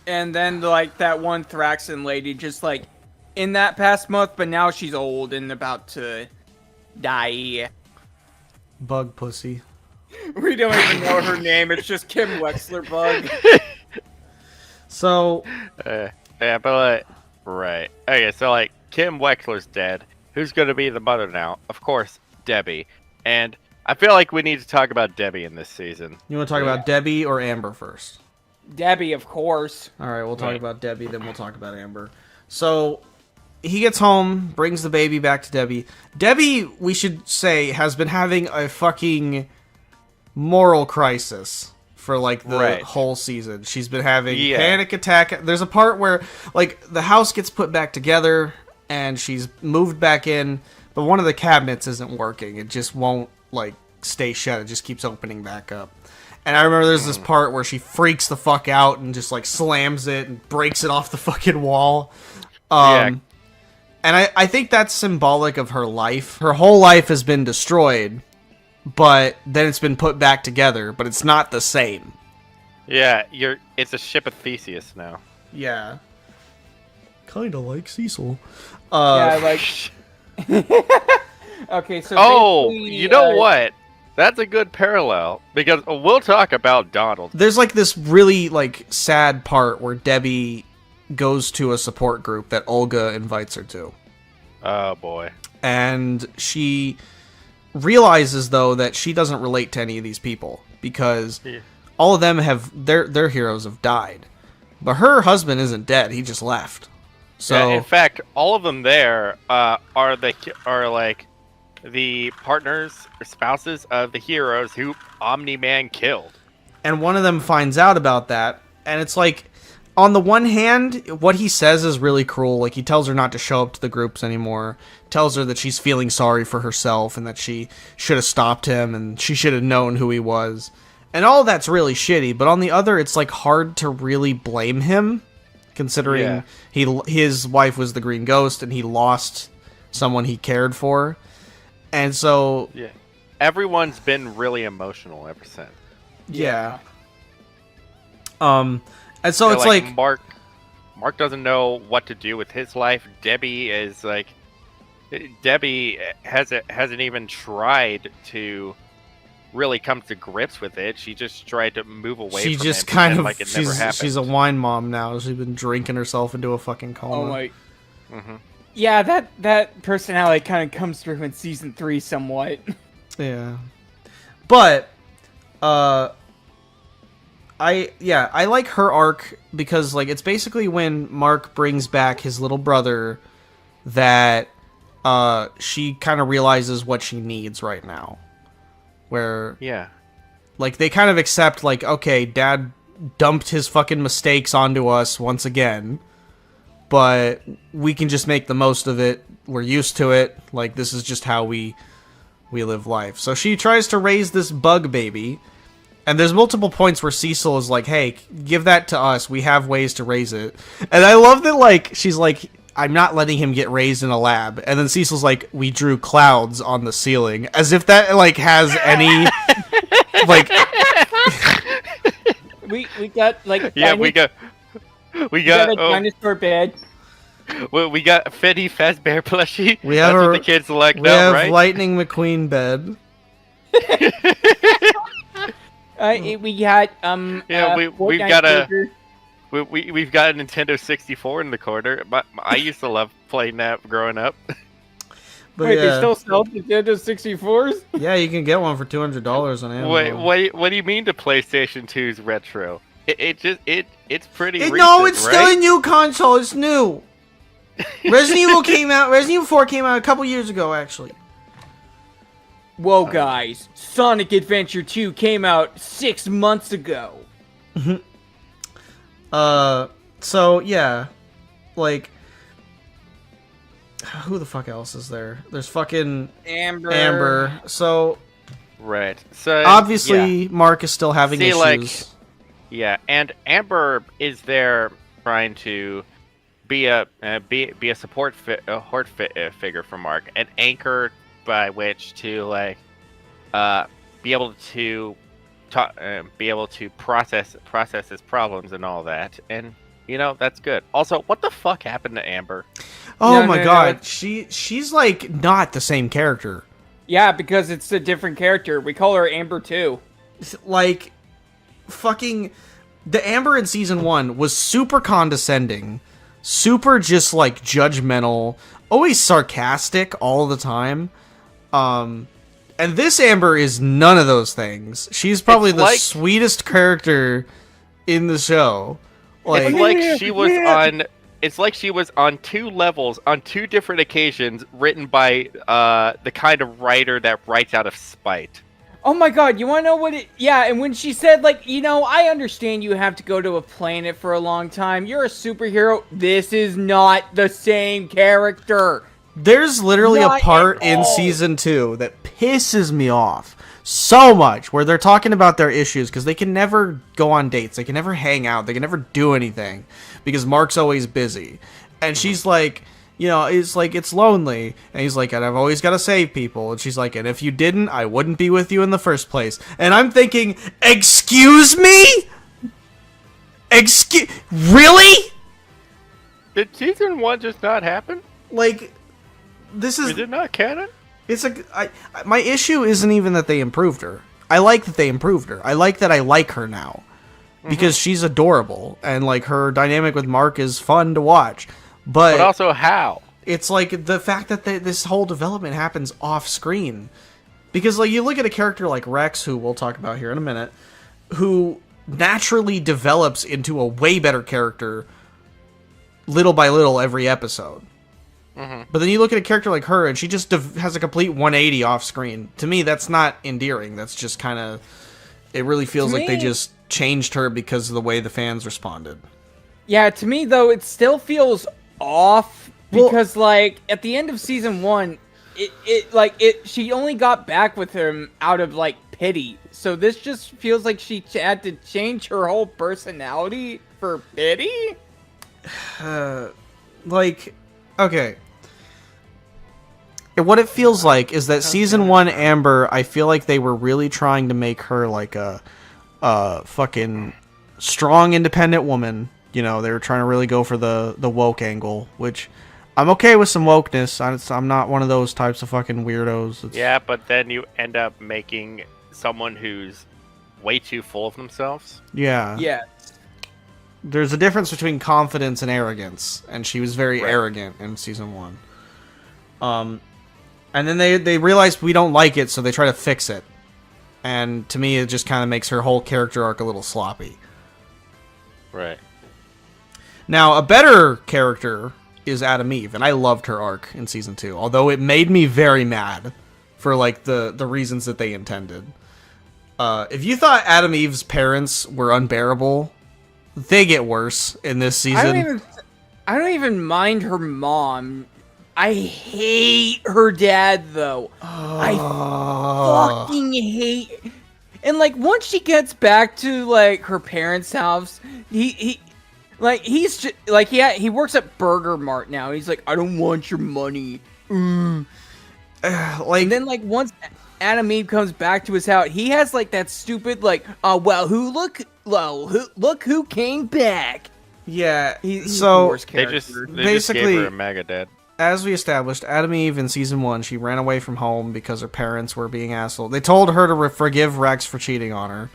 And then like that one Thraxan lady just like in that past month, but now she's old and about to die. Bug pussy. We don't even know her name. It's just Kim Wexler Bug. So, Yeah, but right. Okay, so like Kim Wexler's dead. Who's gonna be the mother now? Of course, Debbie. And I feel like we need to talk about Debbie in this season. you want to talk about Debbie or Amber first? Debbie, of course. All right, we'll talk Right. about Debbie, then we'll talk about Amber. So, he gets home, brings the baby back to Debbie. Debbie, we should say, has been having a fucking moral crisis for, like, the Right. whole season. She's been having Yeah. panic attack. There's a part where, like, the house gets put back together, and she's moved back in, but one of the cabinets isn't working. It just won't, like, stay shut. It just keeps opening back up. And I remember there's this part where she freaks the fuck out and just, like, slams it and breaks it off the fucking wall. Yeah. And I think that's symbolic of her life. Her whole life has been destroyed, but then it's been put back together, but it's not the same. Yeah, it's a ship of Theseus now. Yeah. Kinda like Cecil. Yeah, like. Okay, so. Oh, basically, you know what? That's a good parallel because we'll talk about Donald. There's, like, this really, like, sad part where Debbie goes to a support group that Olga invites her to. Oh boy. And she realizes, though, that she doesn't relate to any of these people because all of them have their heroes have died, but her husband isn't dead. He just left. So Yeah, in fact, all of them there are like the partners or spouses of the heroes who Omni-Man killed. And one of them finds out about that, and it's like, on the one hand, what he says is really cruel. Like, he tells her not to show up to the groups anymore, tells her that she's feeling sorry for herself and that she should have stopped him and she should have known who he was. And all that's really shitty, but on the other, it's like hard to really blame him, considering his wife was the Green Ghost and he lost someone he cared for. And so... Yeah. Everyone's been really emotional ever since. Yeah. And so it's like Mark doesn't know what to do with his life. Debbie hasn't even tried to really come to grips with it. She just tried to move away she from just it, kind of like it never happened. she's a wine mom now. She's been drinking herself into a fucking coma. Oh my. Mm-hmm. Yeah, that personality kind of comes through in season 3 somewhat. Yeah. But I like her arc because like it's basically when Mark brings back his little brother that she kind of realizes what she needs right now. Where like they kind of accept like, okay, Dad dumped his fucking mistakes onto us once again, but we can just make the most of it. We're used to it. Like, this is just how we live life. So she tries to raise this bug baby, and there's multiple points where Cecil is like, hey, give that to us. We have ways to raise it. And I love that, like, she's like, I'm not letting him get raised in a lab. And then Cecil's like, we drew clouds on the ceiling. As if that, like, has any, like... we got, like... Yeah, we got a dinosaur bed. Well, we got Freddy Fazbear plushie. We have That's what the kids like we now, have right? Lightning McQueen bed. We got, we've got a... We've got a Nintendo 64 in the corner. I used to love playing that growing up. But wait, yeah. they still sell Nintendo 64s? Yeah, you can get one for $200 on Amazon. What do you mean the PlayStation 2's retro? It's pretty recent, no, it's right? still a new console. It's new. Resident Evil 4 came out a couple years ago, actually. Whoa, guys. Sonic Adventure 2 came out 6 months ago. So, yeah. Like, who the fuck else is there? There's fucking Amber. So, right. So obviously, Mark is still having issues. And Amber is there trying to be a support figure for Mark, an anchor by which to be able to process his problems and all that, and that's good. Also, what the fuck happened to Amber? Oh my god, she's like not the same character. Yeah, because it's a different character. We call her Amber too. Like, fucking, the Amber in season 1 was super condescending, super just like judgmental, always sarcastic all the time. And this Amber is none of those things. She's probably the sweetest character in the show. Like, it's like she was on 2 levels on 2 different occasions, written by the kind of writer that writes out of spite. Oh my god, you wanna know what it... Yeah, and when she said, like, I understand you have to go to a planet for a long time. You're a superhero. This is not the same character. There's literally a part in season 2 that pisses me off so much, where they're talking about their issues, because they can never go on dates, they can never hang out, they can never do anything, because Mark's always busy. And she's like, it's like, it's lonely. And he's like, and I've always got to save people. And she's like, and if you didn't, I wouldn't be with you in the first place. And I'm thinking, excuse me? Really? Did season 1 just not happen? Like, this is... Is it not canon? My issue isn't even that they improved her. I like that they improved her. I like that I like her now. Because she's adorable. And, like, her dynamic with Mark is fun to watch. But also how? It's like the fact that this whole development happens off screen. Because, like, you look at a character like Rex, who we'll talk about here in a minute, who naturally develops into a way better character little by little every episode. But then you look at a character like her, and she just has a complete 180 off screen. To me, that's not endearing. That's just kind of... It really feels like they just changed her because of the way the fans responded. Yeah, to me, though, it still feels off because, like, at the end of season 1, she only got back with him out of, like, pity. So this just feels like she had to change her whole personality for pity? Okay. What it feels like is that season 1 Amber, I feel like they were really trying to make her like a fucking strong, independent woman. You know, they were trying to really go for the woke angle, which I'm okay with some wokeness. I'm not one of those types of fucking weirdos. Yeah, but then you end up making someone who's way too full of themselves. Yeah. Yeah. There's a difference between confidence and arrogance, and she was very arrogant in season 1. And then they realized we don't like it, so they try to fix it. And to me, it just kind of makes her whole character arc a little sloppy. Right. Now, a better character is Adam Eve, and I loved her arc in season 2, although it made me very mad for like the reasons that they intended. If you thought Adam Eve's parents were unbearable, they get worse in this season. I don't even mind her mom. I hate her dad, though. I fucking hate... And, like, once she gets back to, like, her parents' house, he works at Burger Mart now. He's like, I don't want your money. And then, like, once Adam Eve comes back to his house, he has, like, that stupid, like, look who came back. Yeah, He's so the worst They character. just gave her a mega dad. As we established, Adam Eve in season 1, she ran away from home because her parents were being assholes. They told her to forgive Rex for cheating on her.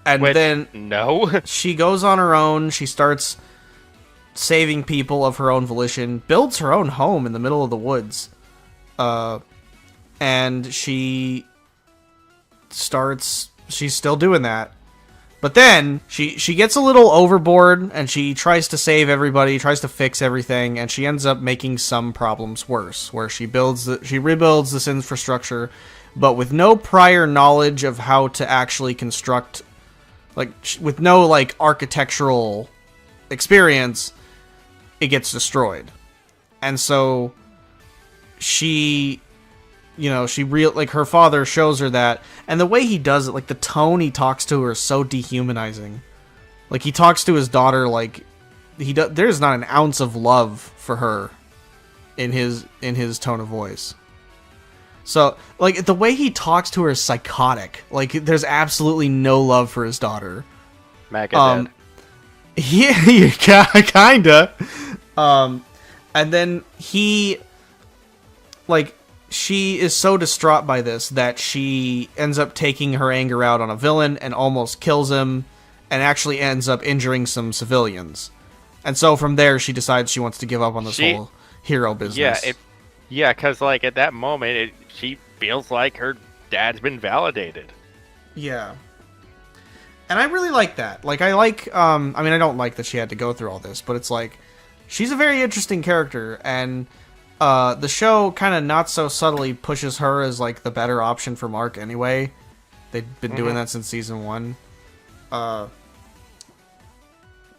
Then no, she goes on her own. She starts saving people of her own volition, builds her own home in the middle of the woods. And she's still doing that. But then she gets a little overboard and she tries to save everybody, tries to fix everything, and she ends up making some problems worse, where she rebuilds this infrastructure, but with no prior knowledge of how to actually construct, like, with no like architectural experience, it gets destroyed. And so her father shows her that, and the way he does it, like the tone he talks to her is so dehumanizing. Like he talks to his daughter like there's not an ounce of love for her in his tone of voice. So like the way he talks to her is psychotic. Like there's absolutely no love for his daughter. mega dad. Yeah, kinda. And then she is so distraught by this that she ends up taking her anger out on a villain and almost kills him, and actually ends up injuring some civilians. And so from there, she decides she wants to give up on this whole hero business. Because like at that moment, she feels like her dad's been validated. Yeah. And I really like that. Like, I don't like that she had to go through all this, but it's like, she's a very interesting character, and the show kind of not so subtly pushes her as like the better option for Mark anyway. They've been doing that since season 1.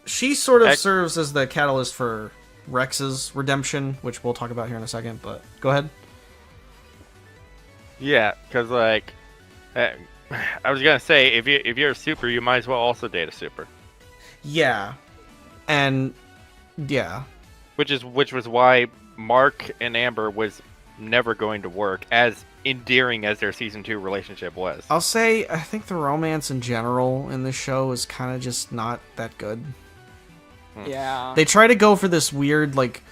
She sort of serves as the catalyst for Rex's redemption, which we'll talk about here in a second, but go ahead. Yeah, because like, I was gonna say, if you're a super, you might as well also date a super. Yeah, and yeah, which was why Mark and Amber was never going to work, as endearing as their season 2 relationship was. I'll say I think the romance in general in this show is kind of just not that good. Yeah. They try to go for this weird, like,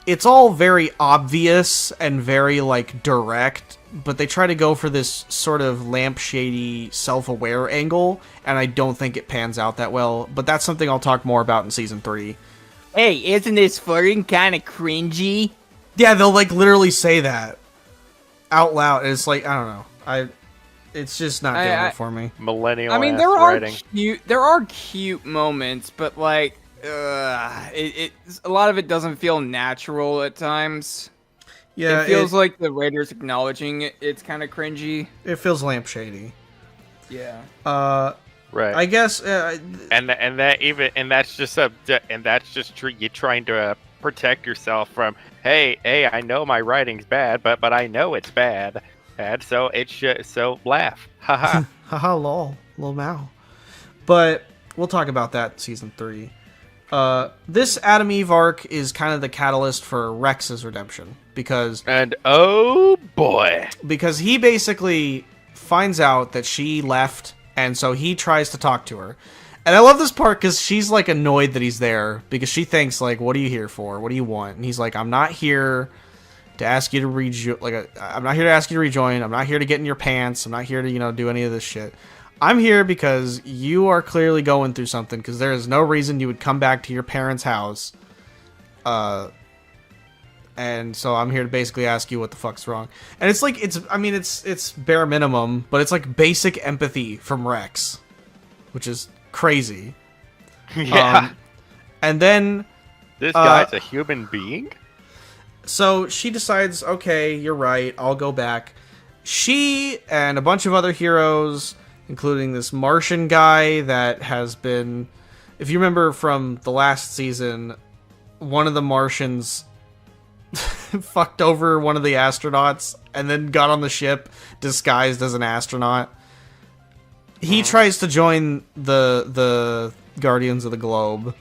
it's all very obvious and very, like, direct, but they try to go for this sort of lampshady, self-aware angle, and I don't think it pans out that well, but that's something I'll talk more about in season 3. Hey, isn't this flirting kind of cringy? Yeah, they'll, like, literally say that out loud, and it's like, I don't know, it's just not doing it for me. Millennial. I mean, there are cute moments, but like a lot of it doesn't feel natural at times. Yeah, it feels like the writers acknowledging it's kind of cringy. It feels lampshady. Yeah. Right. I guess. And that's just you trying to protect yourself from. Hey, I know my writing's bad, but I know it's bad, and so so laugh, haha, haha, lol Mao. But we'll talk about that in season 3. This Adam Eve arc is kind of the catalyst for Rex's redemption because oh boy, because he basically finds out that she left, and so he tries to talk to her. And I love this part because she's like annoyed that he's there because she thinks like, "What are you here for? What do you want?" And he's like, "I'm not here to ask you to I'm not here to ask you to rejoin. I'm not here to get in your pants. I'm not here to do any of this shit. I'm here because you are clearly going through something because there is no reason you would come back to your parents' house. And so I'm here to basically ask you what the fuck's wrong." And it's like it's bare minimum, but it's like basic empathy from Rex, which is crazy. Yeah. And then this guy's a human being. So she decides, okay, you're right, I'll go back. She and a bunch of other heroes, including this Martian guy that has been, if you remember from the last season, one of the Martians fucked over one of the astronauts and then got on the ship disguised as an astronaut. He tries to join the Guardians of the Globe,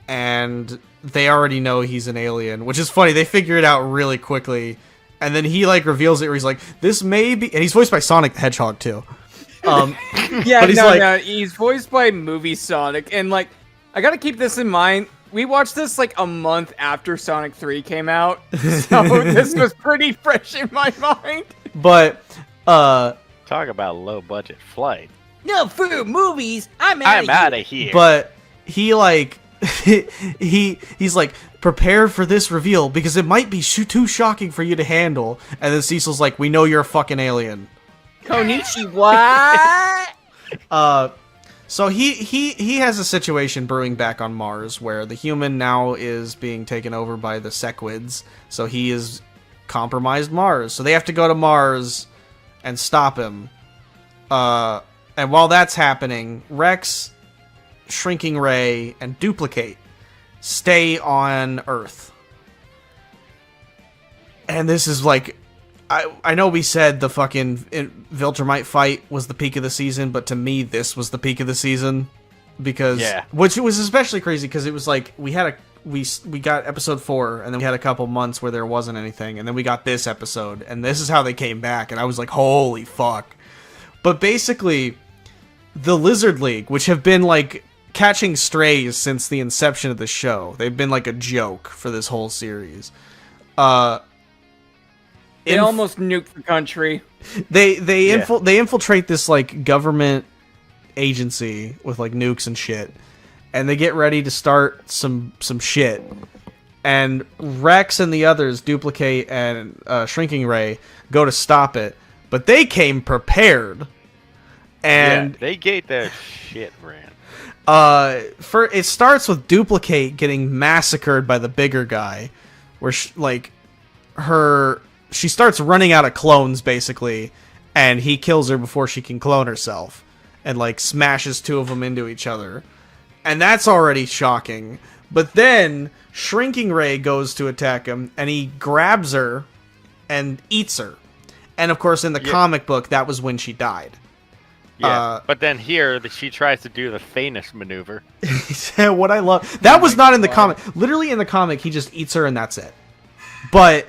and they already know he's an alien, which is funny. They figure it out really quickly, and then he like reveals it where he's like, "This may be," and he's voiced by Sonic the Hedgehog too. Yeah, but he's he's voiced by Movie Sonic, and like, I gotta keep this in mind. We watched this like a month after Sonic 3 came out, so this was pretty fresh in my mind. But talk about low budget flight. No, for movies, I'm out of here. But he like he's like, prepare for this reveal because it might be too shocking for you to handle. And then Cecil's like, we know you're a fucking alien. Konnichiwa. So he has a situation brewing back on Mars where the human now is being taken over by the Sequids. So he is compromised Mars. So they have to go to Mars and stop him. And while that's happening, Rex, Shrinking Ray, and Duplicate stay on Earth. And this is like, I know we said the fucking Viltrumite fight was the peak of the season, but to me this was the peak of the season because which was especially crazy because it was like we got episode 4 and then we had a couple months where there wasn't anything, and then we got this episode and this is how they came back, and I was like, holy fuck. But basically, the Lizard League, which have been like catching strays since the inception of the show, they've been like a joke for this whole series. They almost nuked the country. They infiltrate this like government agency with like nukes and shit, and they get ready to start some shit. And Rex and the others, Duplicate and Shrinking Ray, go to stop it, but they came prepared. And they get their shit ran. It starts with Duplicate getting massacred by the bigger guy, where she starts running out of clones basically, and he kills her before she can clone herself, and like smashes 2 of them into each other, and that's already shocking. But then Shrinking Ray goes to attack him, and he grabs her and eats her. And of course, in the comic book, that was when she died. Yeah, but then here, she tries to do the Thanos maneuver. What I love... That was not in the comic. Literally in the comic, he just eats her and that's it. But...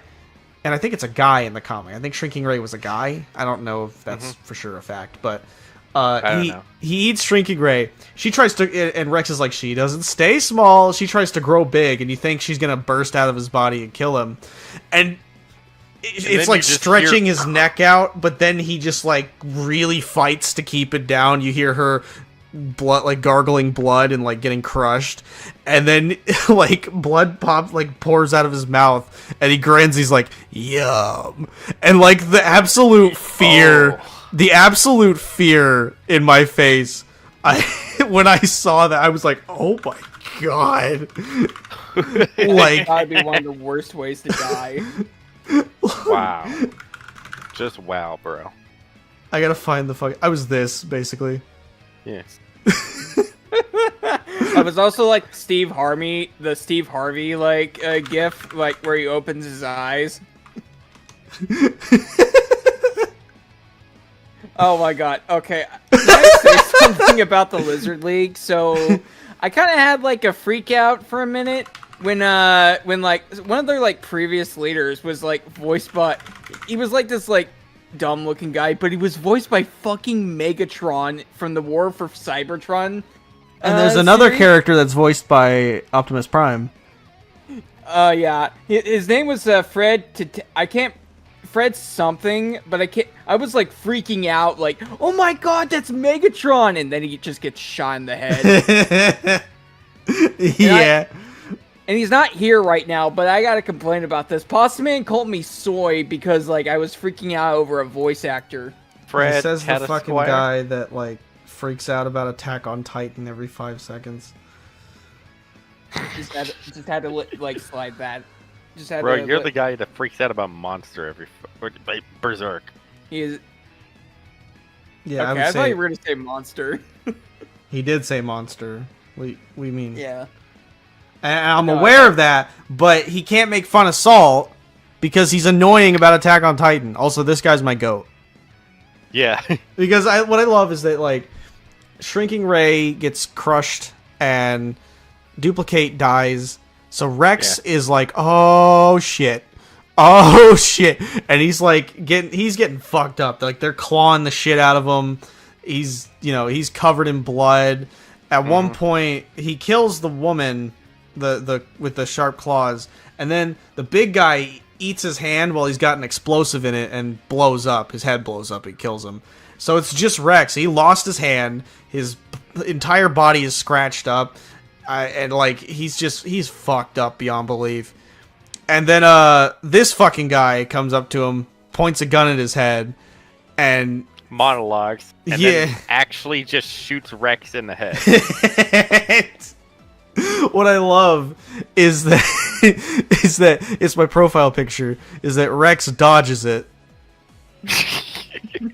And I think it's a guy in the comic. I think Shrinking Ray was a guy. I don't know if that's for sure a fact, but... he eats Shrinking Ray. She tries to... And Rex is like, she doesn't stay small. She tries to grow big, and you think she's going to burst out of his body and kill him. And... It's like stretching his neck out, but then he just like really fights to keep it down. You hear her blood, like gargling blood and like getting crushed, and then like blood pours out of his mouth, and he grins. He's like, "Yum!" And like the absolute fear in my face. I when I saw that, I was like, "Oh my god!" Like, That'd be one of the worst ways to die. Wow. Just wow, bro. I gotta find the fuck. I was this basically. Yes. I was also like the Steve Harvey like gif, like where he opens his eyes. Oh my god. Okay. Can I say something about the Lizard League? So I kind of had like a freak out for a minute when like one of their like previous leaders was like voiced by, he was like this like dumb looking guy, but he was voiced by fucking Megatron from the War for Cybertron. And there's another series. character that's voiced by Optimus Prime. Yeah. His name was Fred something, but I can't. I was like freaking out, like, oh my god, that's Megatron, and then he just gets shot in the head. Yeah. And he's not here right now, but I gotta complain about this. Pasta Man called me soy because like I was freaking out over a voice actor. Fred It says the had a fucking squire. guy that like freaks out about Attack on Titan every 5 seconds. Just had to like slide that. Just had Bro, to, you're the guy that freaks out about Monster Berserk. He is. Yeah, I Okay, would I thought say you were gonna say monster. he did say monster. We mean Yeah. And I'm No, aware of that, but he can't make fun of Salt because he's annoying about Attack on Titan. Also, this guy's my goat. Yeah. Because what I love is that like Shrinking Ray gets crushed and Duplicate dies. So Rex is like, oh shit. Oh shit. And he's like getting fucked up. Like they're clawing the shit out of him. He's covered in blood. At one point he kills the woman the with the sharp claws, and then the big guy eats his hand while he's got an explosive in it and blows up. His head blows up. It kills him. So it's just Rex. He lost his hand. His entire body is scratched up. And like he's fucked up beyond belief. And then this fucking guy comes up to him, points a gun at his head, and Monologues. And then actually just shoots Rex in the head. what I love is that it's my profile picture, is that Rex dodges it.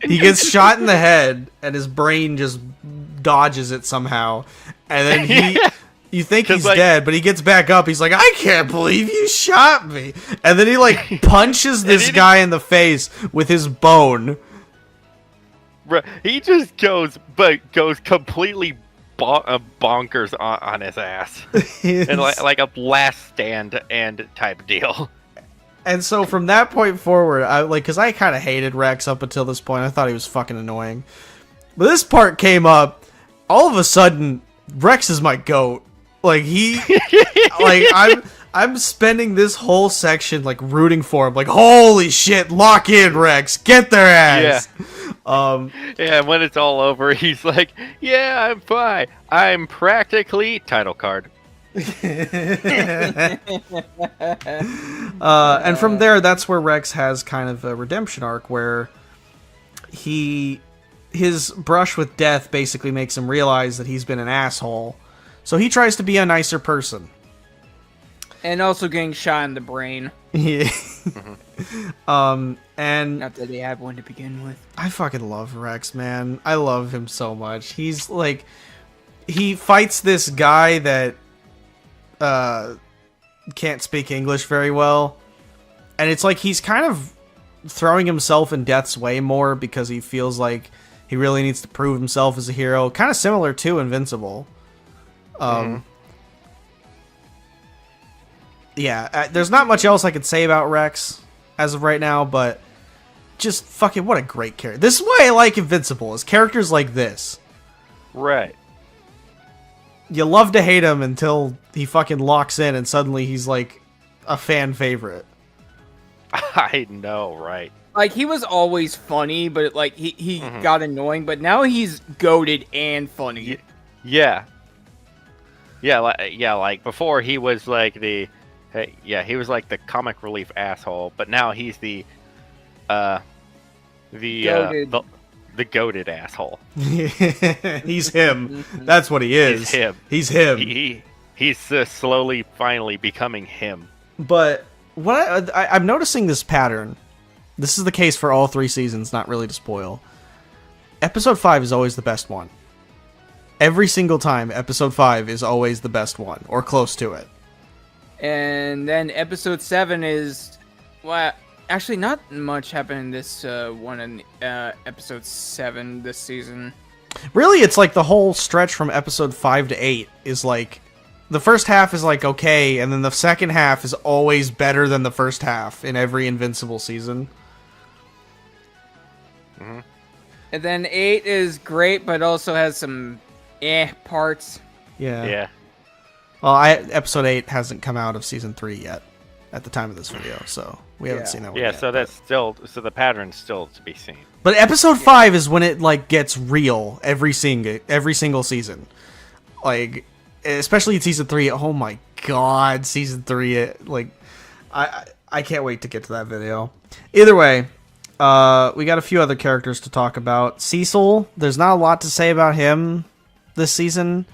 He gets shot in the head and his brain just dodges it somehow. And then you think he's dead, but he gets back up. He's like, I can't believe you shot me. And then he like punches this guy in the face with his bone. He just goes completely bonkers on his ass. And like a last stand and type deal. And so from that point forward, because I kind of hated Rex up until this point. I thought he was fucking annoying. But this part came up. All of a sudden, Rex is my goat. Like I'm spending this whole section like rooting for him. Like, holy shit, lock in, Rex, get their ass. Yeah. And when it's all over, he's like, yeah, I'm fine. I'm practically title card. And from there, that's where Rex has kind of a redemption arc where his brush with death basically makes him realize that he's been an asshole. So he tries to be a nicer person. And also getting shot in the brain. Yeah. And Not that he had one to begin with. I fucking love Rex, man. I love him so much. He's like, he fights this guy that can't speak English very well. And it's like he's kind of throwing himself in death's way more because he feels like he really needs to prove himself as a hero. Kind of similar to Invincible. Yeah, there's not much else I could say about Rex as of right now, but just fucking what a great character. This is why I like Invincible, is characters like this. Right. You love to hate him until he fucking locks in and suddenly he's like a fan favorite. I know, right? Like, he was always funny, but like he got annoying, but now he's goated and funny. Yeah. Like before he was like he was like the comic relief asshole, but now he's the the goated asshole. He's him. That's what he is. He's him. He's him. He's slowly, finally becoming him. But what I'm noticing this pattern. This is the case for all 3 seasons, not really to spoil. Episode 5 is always the best one. Every single time, episode 5 is always the best one, or close to it. And then episode 7 is... Well, actually, not much happened in this one in episode 7 this season. Really, it's like the whole stretch from episode 5 to 8 is like... The first half is like okay, and then the second half is always better than the first half in every Invincible season. Mm-hmm. And then 8 is great, but also has some parts. Yeah. Well, episode 8 hasn't come out of season 3 yet at the time of this video, so we haven't seen that one yet. So that's still... So the pattern's still to be seen. But episode 5 is when it like gets real every single season. Like, especially in season 3. Oh my god, season 3, I can't wait to get to that video. Either way, we got a few other characters to talk about. Cecil, there's not a lot to say about him this season.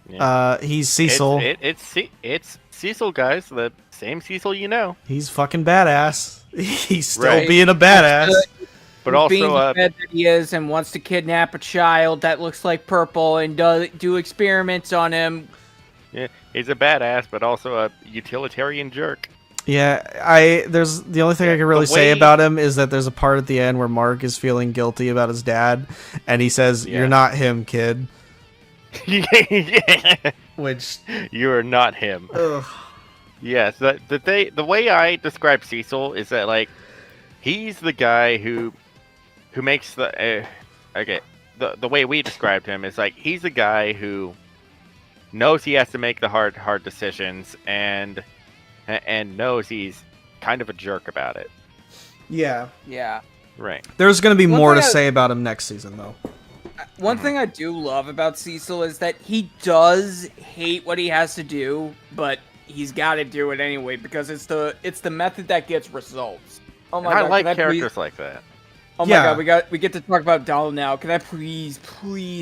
Yeah. He's Cecil. It's Cecil, guys. The same Cecil you know. He's fucking badass. He's still being a badass. But also, being the bed that he is and wants to kidnap a child that looks like Purple and do experiments on him. Yeah, he's a badass, but also a utilitarian jerk. Yeah, there's the only thing I can really say about him is that there's a part at the end where Mark is feeling guilty about his dad, and he says, "You're not him, kid." Which you're not him. Ugh. Yes, the way I describe Cecil is that like he's the guy who makes the the way we described him is like he's the guy who knows he has to make the hard decisions and knows he's kind of a jerk about it. Yeah. Right. There's going to be more to say about him next season, though. One thing I do love about Cecil is that he does hate what he has to do, but he's got to do it anyway because it's the method that gets results. Oh my god! I like characters like that. Oh my god, we get to talk about Donald now. Can I please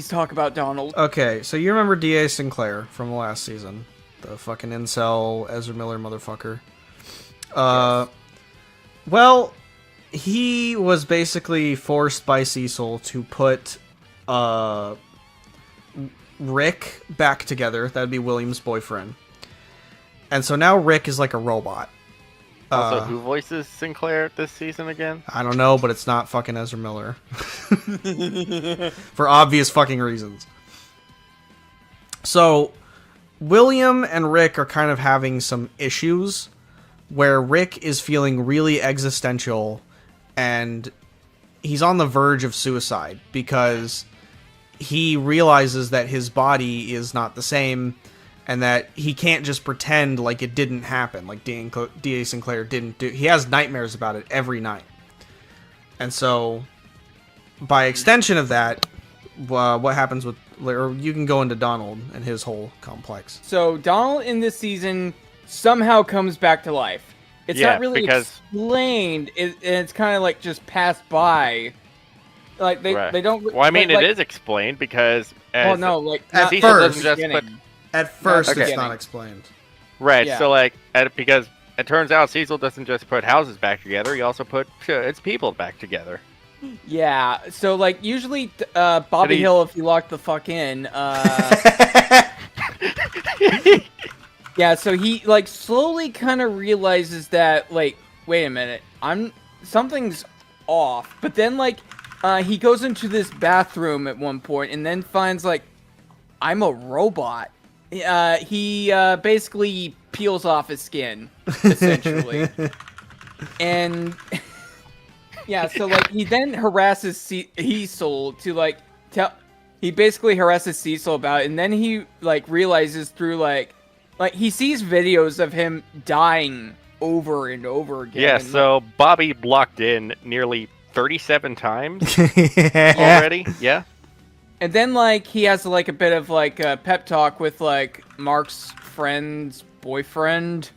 talk about Donald? Okay, so you remember D.A. Sinclair from the last season, the fucking incel Ezra Miller motherfucker. Yes. Well, he was basically forced by Cecil to put Rick back together. That'd be William's boyfriend. And so now Rick is like a robot. Also, who voices Sinclair this season again? I don't know, but it's not fucking Ezra Miller. For obvious fucking reasons. So, William and Rick are kind of having some issues where Rick is feeling really existential and he's on the verge of suicide because he realizes that his body is not the same and that he can't just pretend like it didn't happen, like D.A. Sinclair didn't do. He has nightmares about it every night. And so, by extension of that, what happens with... Or you can go into Donald and his whole complex. So, Donald in this season somehow comes back to life. It's not really explained. It's kind of like just passed by. Like, they don't... Well, I mean, it is explained because... At first. At first, it's not explained. Right, so like, because it turns out Cecil doesn't just put houses back together, he also put its people back together. Yeah, so like, usually Bobby Hill, if you lock the fuck in, yeah, so he like slowly kind of realizes that, like, wait a minute, something's off. But then like, he goes into this bathroom at one point and then finds like, I'm a robot. He basically peels off his skin, essentially. And yeah, so like he then harasses Cecil to like he basically harasses Cecil about it, and then he like realizes through like he sees videos of him dying over and over again. Yeah, so Bobby blocked in nearly 37 times already. Yeah. And then, like, he has, like, a bit of, like, a pep talk with, like, Mark's friend's boyfriend.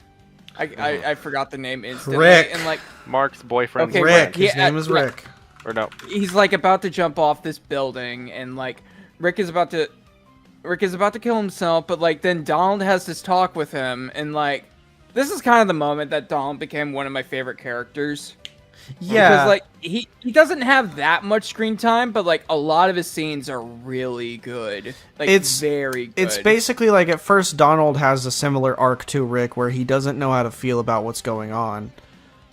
I forgot the name instantly. Rick. And, like, Mark's boyfriend. Okay, Rick. His name is Rick. Or no? He's like about to jump off this building, and like Rick is about to kill himself, but like then Donald has this talk with him, and like this is kind of the moment that Donald became one of my favorite characters. Yeah, Because like he doesn't have that much screen time, but like a lot of his scenes are really good. Like It's very good. It's basically like at first Donald has a similar arc to Rick where he doesn't know how to feel about what's going on.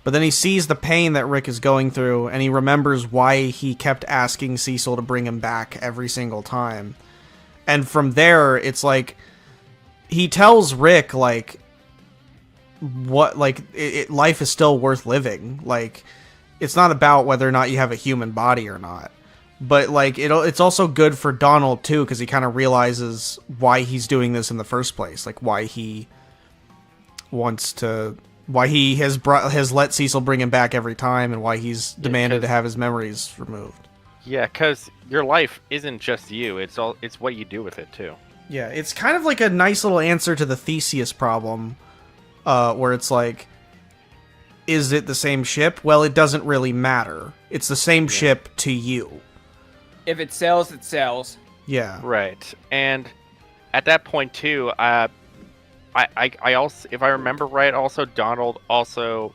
But then he sees the pain that Rick is going through and he remembers why he kept asking Cecil to bring him back every single time. And from there it's like he tells Rick like what like life is still worth living. Like it's not about whether or not you have a human body or not. But, like, it's also good for Donald, too, because he kind of realizes why he's doing this in the first place. Like, why he has let Cecil bring him back every time, and why he's demanded to have his memories removed. Yeah, because your life isn't just you. It's what you do with it, too. Yeah, it's kind of like a nice little answer to the Theseus problem, where it's like, is it the same ship? Well, it doesn't really matter. It's the same ship to you. If it sells, it sells. Yeah. Right. And at that point too, I also, if I remember right, also Donald also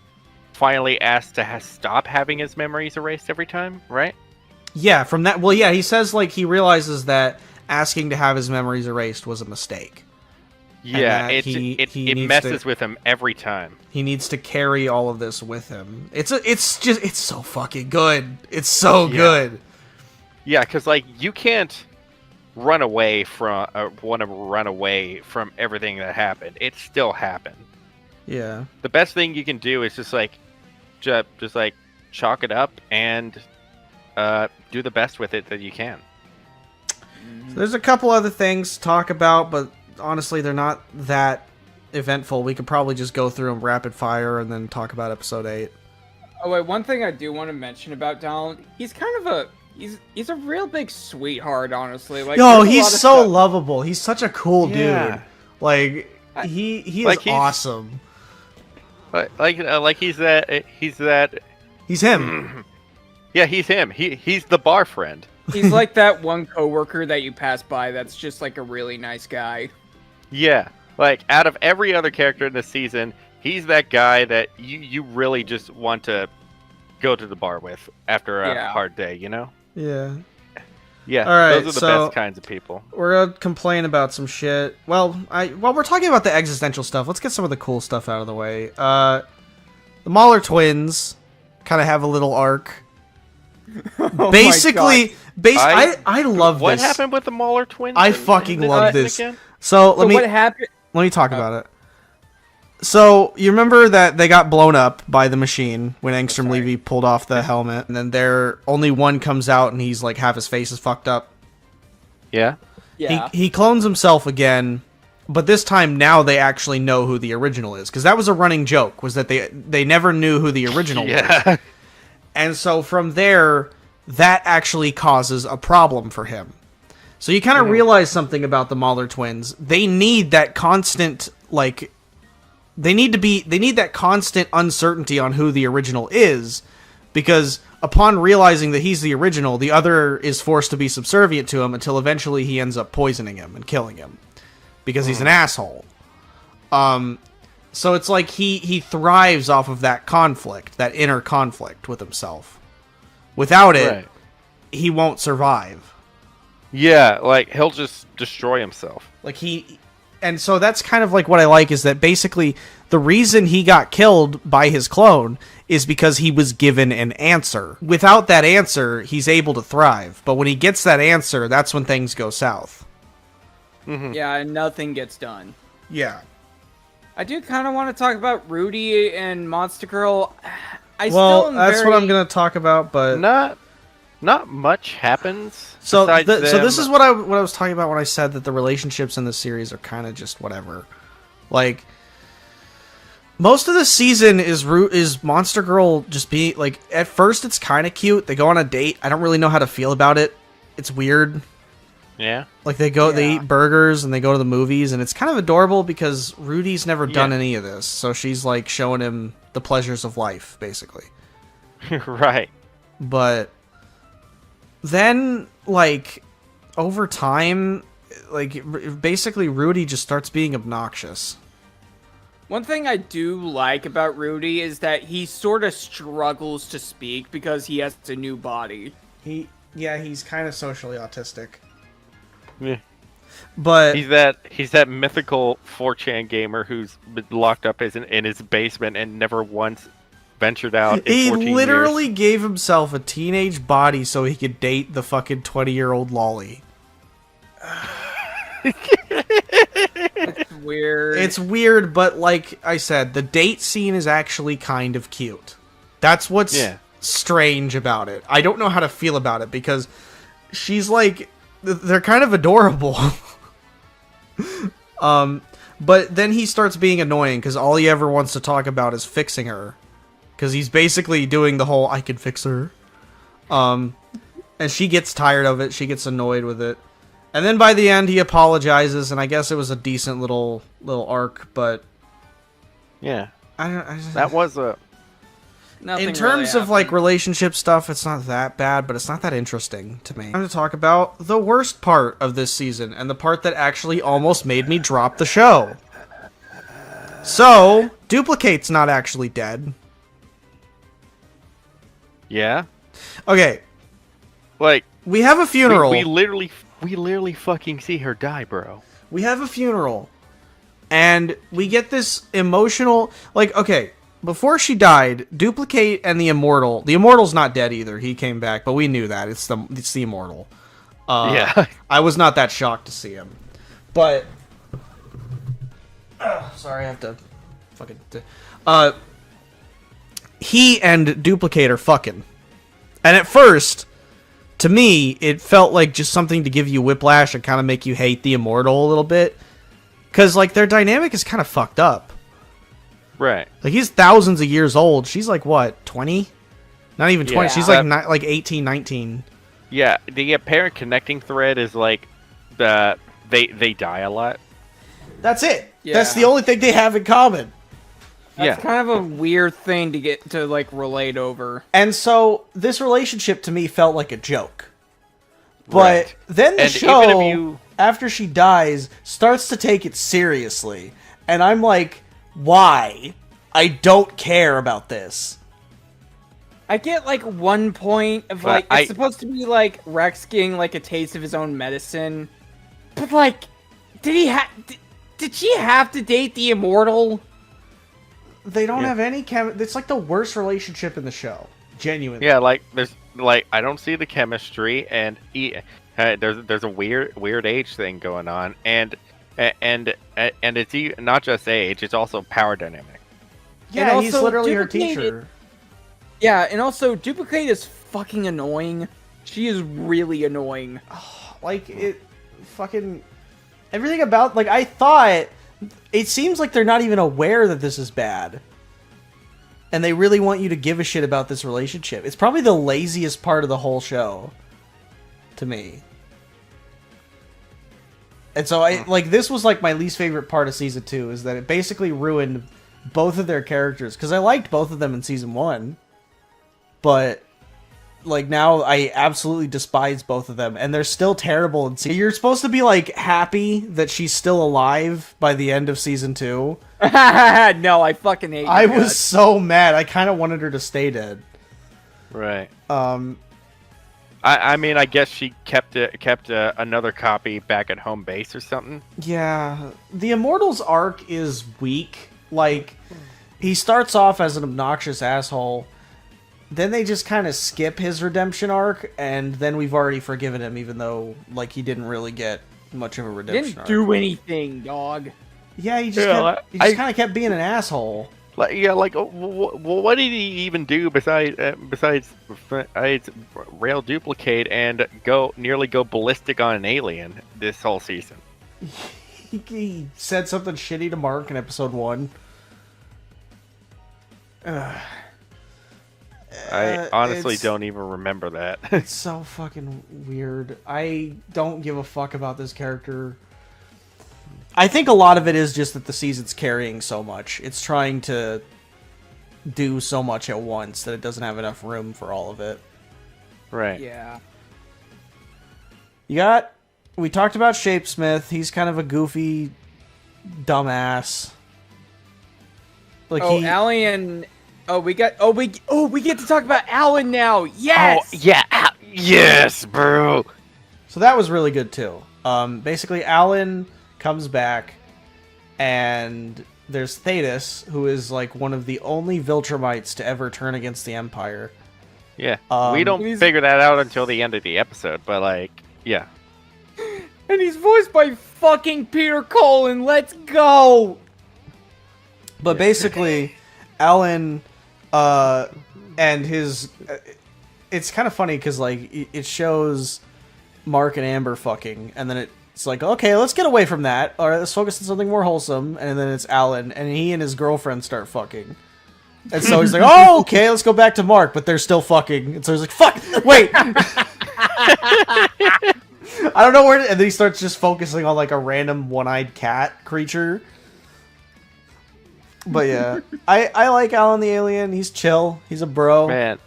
finally asked to stop having his memories erased every time, right? Yeah, from that, well, yeah, he says like he realizes that asking to have his memories erased was a mistake. Yeah, he it needs messes to- with him every time. He needs to carry all of this with him. It's so fucking good. It's so good. Yeah, because like you can't run away from want to run away from everything that happened. It still happened. Yeah. The best thing you can do is just like chalk it up and do the best with it that you can. So there's a couple other things to talk about, but honestly, they're not that eventful. We could probably just go through them rapid fire and then talk about episode 8. Oh wait, one thing I do want to mention about Donald, he's kind of a he's a real big sweetheart, honestly. Like, Yo, there's a he's lot of so stuff- lovable. He's such a cool Yeah. dude. Like he Like, is he's- awesome. Like he's that. He's him. Yeah, he's him. He's the bar friend. He's like that one coworker that you pass by that's just like a really nice guy. Yeah, like out of every other character in the season, he's that guy that you really just want to go to the bar with after a hard day, you know? Yeah. Yeah, All right, those are the so- best kinds of people. We're gonna complain about some shit. Well, while we're talking about the existential stuff, let's get some of the cool stuff out of the way. The Mahler twins kind of have a little arc. Oh Basically, my God. I love What this. happened with the Mahler twins? I in fucking this love season this. again? So So what happened? let me talk about it. So you remember that they got blown up by the machine when Angstrom Levy pulled off the helmet, and then only one comes out, and he's like half his face is fucked up. Yeah. Yeah. He clones himself again, but this time now they actually know who the original is, because that was a running joke, was that they never knew who the original was. Yeah. And so from there, that actually causes a problem for him. So you kind of realize something about the Mahler twins. They need that constant, like, they need that constant uncertainty on who the original is, because upon realizing that he's the original, the other is forced to be subservient to him until eventually he ends up poisoning him and killing him, because he's an asshole. So it's like he thrives off of that conflict, that inner conflict with himself. Without it, Right. he won't survive. Yeah, like he'll just destroy himself. And so that's kind of like what I like, is that basically the reason he got killed by his clone is because he was given an answer. Without that answer, he's able to thrive. But when he gets that answer, that's when things go south. Yeah, and nothing gets done. Yeah. I do kind of want to talk about Rudy and Monster Girl. Well, that's what I'm going to talk about, but... Not much happens. So, besides so this them. is what I was talking about when I said that the relationships in the series are kind of just whatever. Like, most of the season is Monster Girl just being like. At first, it's kind of cute. They go on a date. I don't really know how to feel about it. It's weird. Yeah. Like they eat burgers and they go to the movies, and it's kind of adorable because Rudy's never done any of this. So she's like showing him the pleasures of life, basically. Right. But then, like, over time, like, basically Rudy just starts being obnoxious. One thing I do like about Rudy is that he sort of struggles to speak because he has a new body. He's kind of socially autistic. Yeah. But He's that mythical 4chan gamer who's been locked up in his basement and never once ventured out in he 14 literally years. gave himself a teenage body so he could date the fucking 20-year-old lolly. It's weird. It's weird, but like I said, the date scene is actually kind of cute. That's what's strange about it. I don't know how to feel about it because she's like, they're kind of adorable. But then he starts being annoying because all he ever wants to talk about is fixing her. Because he's basically doing the whole I can fix her. And she gets tired of it. She gets annoyed with it. And then by the end, he apologizes, and I guess it was a decent little arc, but Yeah, that that was a. Nothing in terms really of like happened. relationship stuff, it's not that bad, but it's not that interesting to me. I'm going to talk about the worst part of this season, and the part that actually almost made me drop the show. So, Duplicate's not actually dead. Yeah, Okay, like we have a funeral. we literally fucking see her die, bro. We have a funeral, and we get this emotional, like, okay, before she died, Duplicate and the Immortal's not dead either, he came back, but we knew that, it's the Immortal. Yeah. I was not that shocked to see him, but, sorry, I have to fucking, he and Duplicate are fucking, and at first, to me, it felt like just something to give you whiplash and kind of make you hate the Immortal a little bit. Because, like, their dynamic is kind of fucked up. Right. Like, he's thousands of years old. She's, like, what, 20? Not even 20. Yeah. She's, like 18, 19. Yeah, the apparent connecting thread is like they die a lot. That's it. Yeah. That's the only thing they have in common. That's kind of a weird thing to get to like relate over. And so, this relationship to me felt like a joke. But Right. then the And show, even if you- after she dies, starts to take it seriously. And I'm like, why? I don't care about this. I get like one point of But like it's supposed to be like Rex getting like a taste of his own medicine, but like, did she have to date the Immortal? They don't have any it's like the worst relationship in the show. Genuinely. Yeah, like there's like I don't see the chemistry, and there's a weird age thing going on, and it's not just age, it's also power dynamic. Yeah, And he's also literally her Duplicate- teacher. Yeah, and also Duplicate is fucking annoying. She is really annoying. Like, it fucking everything about, like, I thought it seems like they're not even aware that this is bad. And they really want you to give a shit about this relationship. It's probably the laziest part of the whole show to me. And so I like this was like my least favorite part of season 2 is that it basically ruined both of their characters because I liked both of them in season 1. But like now I absolutely despise both of them and they're still terrible in season. You're supposed to be like happy that she's still alive by the end of season 2. No, I fucking hate I you was guys. so mad. I kind of wanted her to stay dead. Right. Um I mean, I guess she kept another copy back at home base or something. Yeah, the Immortals arc is weak. Like, he starts off as an obnoxious asshole, then they just kind of skip his redemption arc, and then we've already forgiven him, even though, like, he didn't really get much of a redemption Didn't arc. do anything, dog. Yeah, he just, Yeah, kind of kept being an asshole. Like, yeah, like what did he even do besides rail Duplicate and nearly go ballistic on an alien this whole season? He said something shitty to Mark in episode 1. I honestly it's- don't even remember that. It's so fucking weird. I don't give a fuck about this character. I think a lot of it is just that the season's carrying so much. It's trying to do so much at once that it doesn't have enough room for all of it. Right. Yeah. We talked about Shapesmith. He's kind of a goofy dumbass. Like Alan. We get to talk about Alan now. Yes. Oh yeah, yes, bro. So that was really good too. Basically, Alan comes back, and there's Thetis, who is like one of the only Viltrumites to ever turn against the Empire. Yeah, we don't figure that out until the end of the episode, but like, yeah. And he's voiced by fucking Peter Cullen. Let's go. But basically, Alan, and his, it's kind of funny because like it shows Mark and Amber fucking, and then it's like, okay, let's get away from that. All right, let's focus on something more wholesome. And then it's Alan, and he and his girlfriend start fucking. And so he's like, oh, okay, let's go back to Mark, but they're still fucking. And so he's like, fuck, wait. I don't know where, and then he starts just focusing on like a random one-eyed cat creature. But yeah, I like Alan the Alien. He's chill. He's a bro. Man,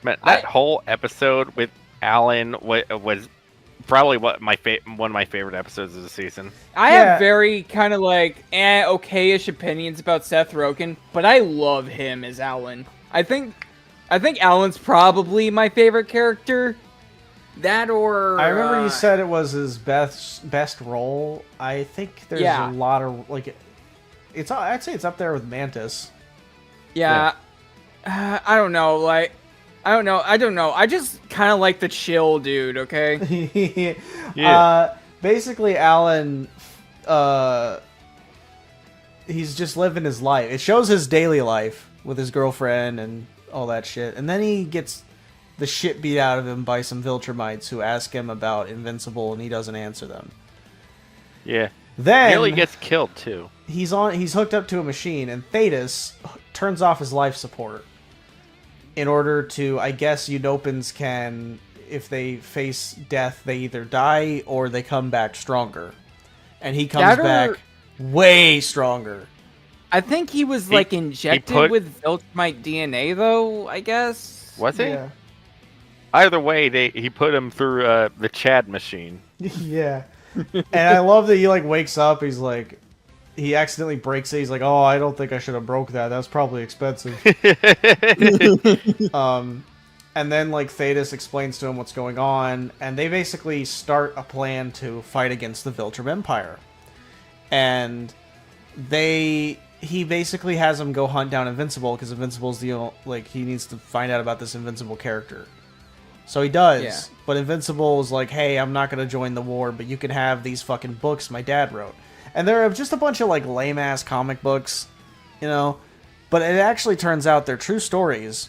that whole episode with Alan was probably one of my favorite episodes of the season. I have very kind of like okay-ish opinions about Seth Rogen, but I love him as Alan. I think Alan's probably my favorite character. That or I remember you said it was his best role. I think there's a lot of like I'd say it's up there with Mantis. Yeah. I don't know. Like, I don't know. I just kind of like the chill dude. Okay. Yeah. Basically, Alan. He's just living his life. It shows his daily life with his girlfriend and all that shit, and then he gets the shit beat out of him by some Viltrumites who ask him about Invincible, and he doesn't answer them. Yeah. Then nearly gets killed too. He's hooked up to a machine, and Thetis turns off his life support in order to, I guess, Unopans can, if they face death, they either die or they come back stronger. And he comes back way stronger. I think he was like injected with Viltrumite DNA, though. I guess was he? Yeah. Either way, he put him through the Chad machine. Yeah. And I love that he like wakes up. He's like, he accidentally breaks it. He's like, "Oh, I don't think I should have broke that. That's probably expensive." And then like Thetis explains to him what's going on, and they basically start a plan to fight against the Viltrum Empire. And he basically has him go hunt down Invincible because Invincible's he needs to find out about this Invincible character. So he does, but Invincible is like, hey, I'm not going to join the war, but you can have these fucking books my dad wrote. And they're just a bunch of, like, lame-ass comic books, you know? But it actually turns out they're true stories,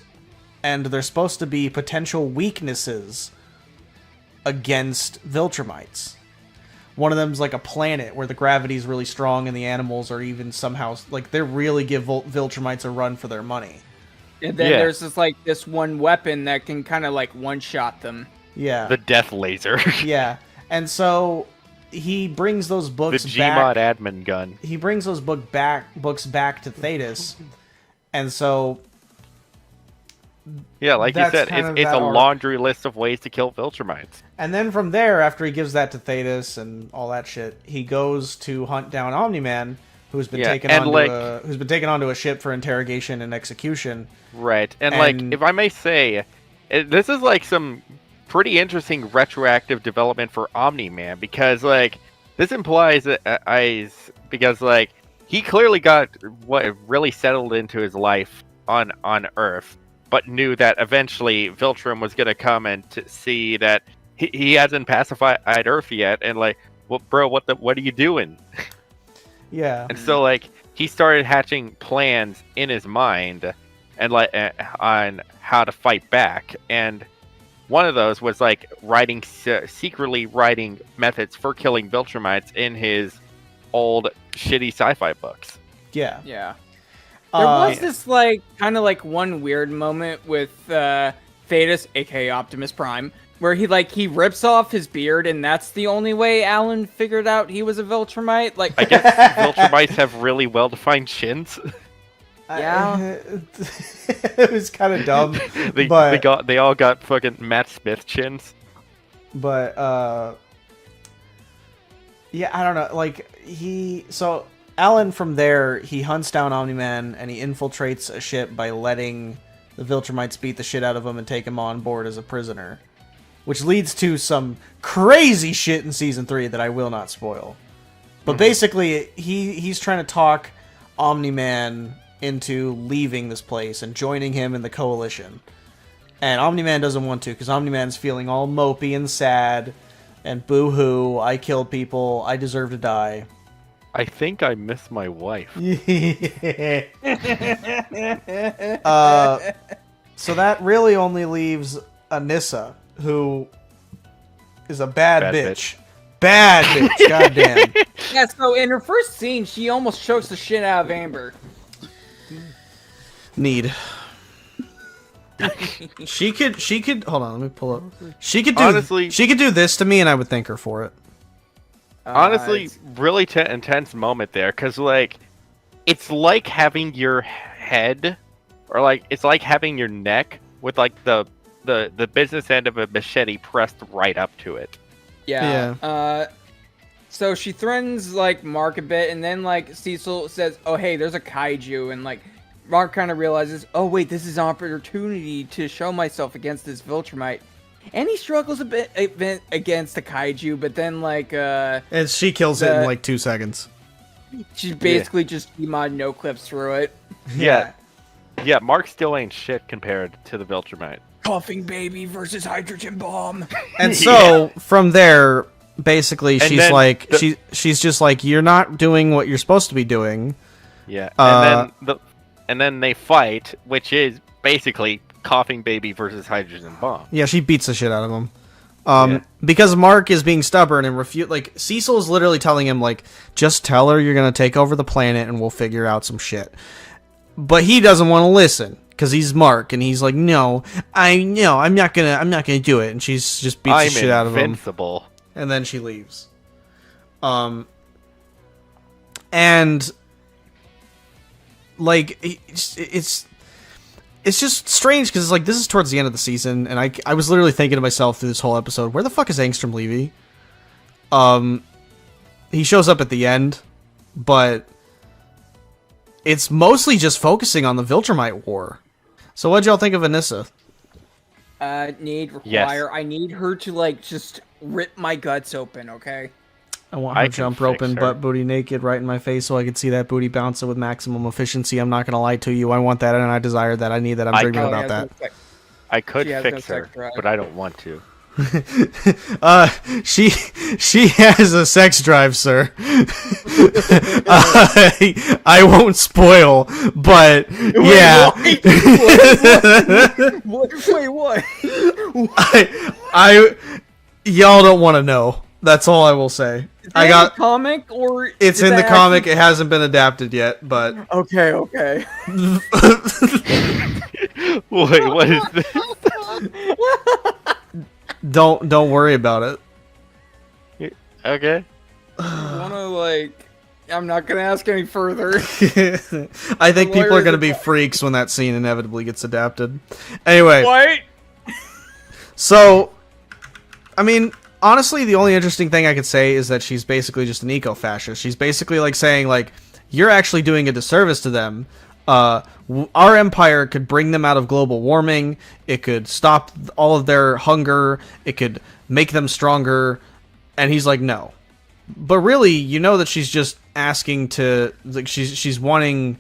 and they're supposed to be potential weaknesses against Viltrumites. One of them's like a planet where the gravity's really strong and the animals are even somehow... Like, they really give Viltrumites a run for their money. And then there's this one weapon that can kind of like one-shot them. Yeah. The death laser. Yeah. And so he brings those books back. back. The Gmod admin gun. He brings those books back to Thetis. And so... Yeah, like you said, it's a laundry list of ways to kill Viltrumites. And then from there, after he gives that to Thetis and all that shit, he goes to hunt down Omni-Man, who's been taken onto a ship for interrogation and execution. Right, and like, if I may say, this is like some pretty interesting retroactive development for Omni-Man, because like, this implies because like, he clearly got what really settled into his life on Earth, but knew that eventually Viltrum was going to come and to see that he hasn't pacified Earth yet, and like, well, bro, what are you doing? Yeah. And so like, he started hatching plans in his mind, and like on how to fight back, and one of those was like secretly writing methods for killing Viltrumites in his old shitty sci-fi books. Yeah. Yeah. There was this like kind of like one weird moment with Thetis, aka Optimus Prime, where he rips off his beard, and that's the only way Alan figured out he was a Viltrumite. Like, I guess Viltrumites have really well-defined chins. Yeah, it was kind of dumb. They all got fucking Matt Smith chins. But Yeah, I don't know. Like, so Alan from there, he hunts down Omni-Man and he infiltrates a ship by letting the Viltrumites beat the shit out of him and take him on board as a prisoner. Which leads to some crazy shit in Season 3 that I will not spoil. But basically, he's trying to talk Omni-Man into leaving this place and joining him in the Coalition. And Omni-Man doesn't want to, because Omni-Man's feeling all mopey and sad, and boo-hoo, I killed people, I deserve to die. I think I miss my wife. So that really only leaves Anissa, who is a bad bitch. Bad bitch, goddamn. Yeah, so in her first scene, she almost chokes the shit out of Amber. Need. She could hold on, let me pull up. She could do this to me and I would thank her for it. Honestly, really intense moment there, because like it's like having your head, or like it's like having your neck with like the business end of a machete pressed right up to it. Yeah. So she threatens like Mark a bit, and then like Cecil says, "Oh hey, there's a kaiju," and like Mark kind of realizes, "Oh wait, this is an opportunity to show myself against this Viltrumite." And he struggles a bit against the kaiju, but then like and she kills it in like 2 seconds. She basically just mod no clips through it. Yeah. Mark still ain't shit compared to the Viltrumite. Coughing baby versus hydrogen bomb. And so from there, basically, she's like, she's just like, you're not doing what you're supposed to be doing. Yeah, and then they fight, which is basically coughing baby versus hydrogen bomb. Yeah, she beats the shit out of him. Because Mark is being stubborn and like Cecil is literally telling him like, just tell her you're gonna take over the planet and we'll figure out some shit. But he doesn't want to listen because he's Mark and he's like, no, I'm not gonna do it. And she's just beats the shit out of him. Invincible. And then she leaves. And like it's just strange because it's like this is towards the end of the season, and I was literally thinking to myself through this whole episode, where the fuck is Angstrom Levy? He shows up at the end, but it's mostly just focusing on the Viltrumite war. So what'd y'all think of Anissa? Require. Yes. I need her to like just rip my guts open, okay? I want her jump roping butt booty naked right in my face so I can see that booty bouncing with maximum efficiency. I'm not going to lie to you. I want that and I desire that. I need that. I'm dreaming about that. I could fix her, but I don't want to. She has a sex drive, sir. I won't spoil, but yeah. Wait, what? I y'all don't want to know. That's all I will say. I got a comic, or it's in the comic. It hasn't been adapted yet, but okay. Wait, what is this? Don't worry about it. Okay. I'm not gonna ask any further. I think people are gonna be freaks when that scene inevitably gets adapted. Anyway. What? So, I mean, honestly, the only interesting thing I could say is that she's basically just an eco-fascist. She's basically like saying, like, you're actually doing a disservice to them. Our empire could bring them out of global warming. It could stop all of their hunger. It could make them stronger. And he's like, no. But really, you know that she's just asking to, like, she's wanting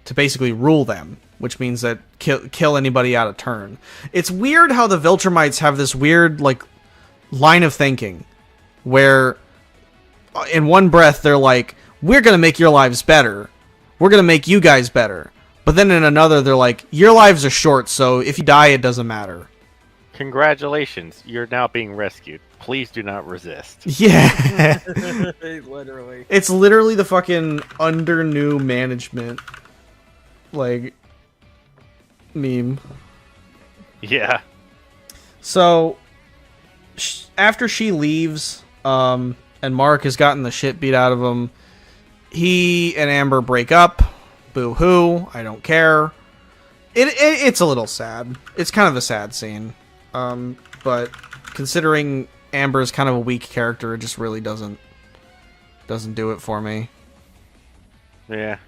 to basically rule them, which means that kill anybody out of turn. It's weird how the Viltrumites have this weird, like, line of thinking where in one breath they're like, we're gonna make your lives better, we're gonna make you guys better, but then in another they're like, your lives are short, so if you die it doesn't matter. Congratulations, you're now being rescued. Please do not resist. Yeah. Literally. It's literally the fucking under new management like meme. Yeah. So after she leaves, and Mark has gotten the shit beat out of him, he and Amber break up. Boo-hoo. I don't care. It's a little sad. It's kind of a sad scene. But considering Amber is kind of a weak character, it just really doesn't doesn't do it for me. Yeah.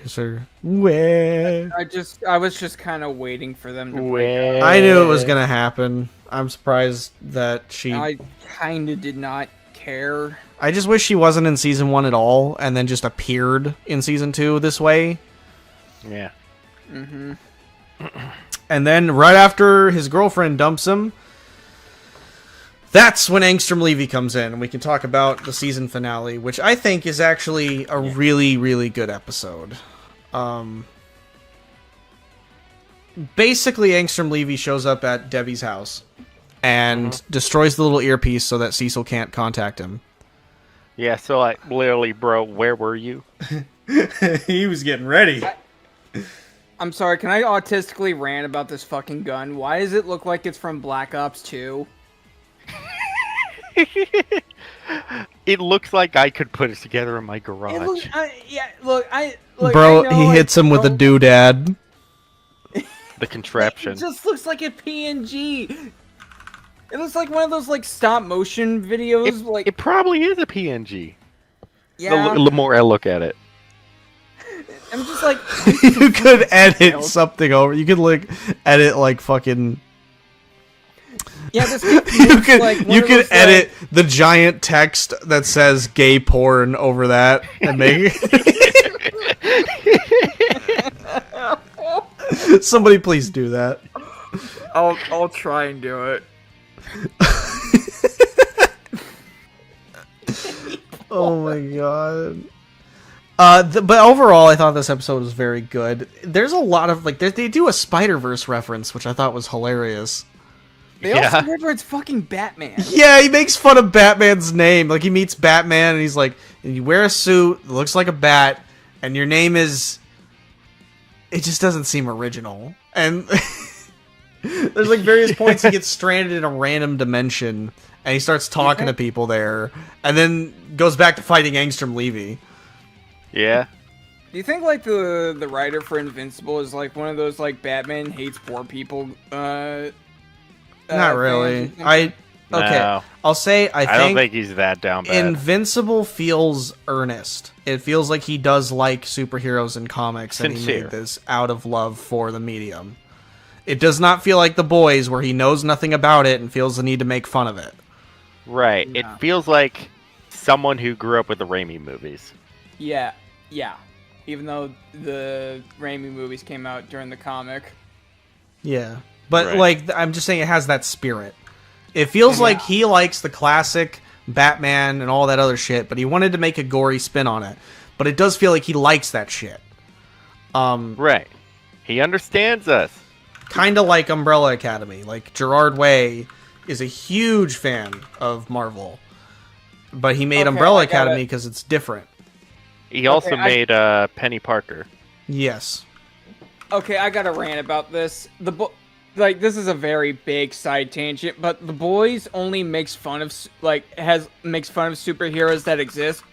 Is there... Where? I was just kind of waiting for them to Where? I knew it was gonna happen. I'm surprised that she... I kind of did not care. I just wish she wasn't in season 1 at all, and then just appeared in season 2 this way. Yeah. Mm-hmm. And then right after his girlfriend dumps him, that's when Angstrom Levy comes in, and we can talk about the season finale, which I think is actually a really, really good episode. Basically, Angstrom Levy shows up at Debbie's house and destroys the little earpiece so that Cecil can't contact him. Yeah, so like, literally, bro, where were you? He was getting ready. I'm sorry, can I autistically rant about this fucking gun? Why does it look like it's from Black Ops 2? It looks like I could put it together in my garage. Look, Bro, I know he hits him with a doodad. The contraption. It just looks like a PNG. It looks like one of those like stop motion videos. It probably is a PNG. Yeah. The more I look at it. I'm just like. You could edit something over. You could like edit like fucking. Yeah, this you could edit the giant text that says "gay porn" over that and make. Somebody please do that. I'll try and do it. Oh my god. But overall, I thought this episode was very good. There's a lot of like they do a Spider-Verse reference, which I thought was hilarious. They also reference fucking Batman. Yeah, he makes fun of Batman's name. Like he meets Batman, and he's like, "You wear a suit, looks like a bat, and your name is." It just doesn't seem original. And there's like various points he gets stranded in a random dimension, and he starts talking to people there, and then goes back to fighting Angstrom Levy. Yeah. Do you think like the writer for Invincible is like one of those like Batman hates poor people? Not really. No. I'll say I don't think he's that down bad. Invincible feels earnest. It feels like he does like superheroes and comics, Sincere. and he made this out of love for the medium. It does not feel like The Boys, where he knows nothing about it and feels the need to make fun of it. Right. No. It feels like someone who grew up with the Raimi movies. Yeah. Even though the Raimi movies came out during the comic. Yeah. But, Right. like, I'm just saying it has that spirit. It feels like he likes the classic Batman and all that other shit, but he wanted to make a gory spin on it. But it does feel like he likes that shit. Right. He understands us. Kind of like Umbrella Academy. Like, Gerard Way is a huge fan of Marvel. But he made Umbrella Academy because it's different. He also made Penny Parker. Yes. Okay, I got a rant about this. This is a very big side tangent, but The Boys only makes fun of superheroes that exist.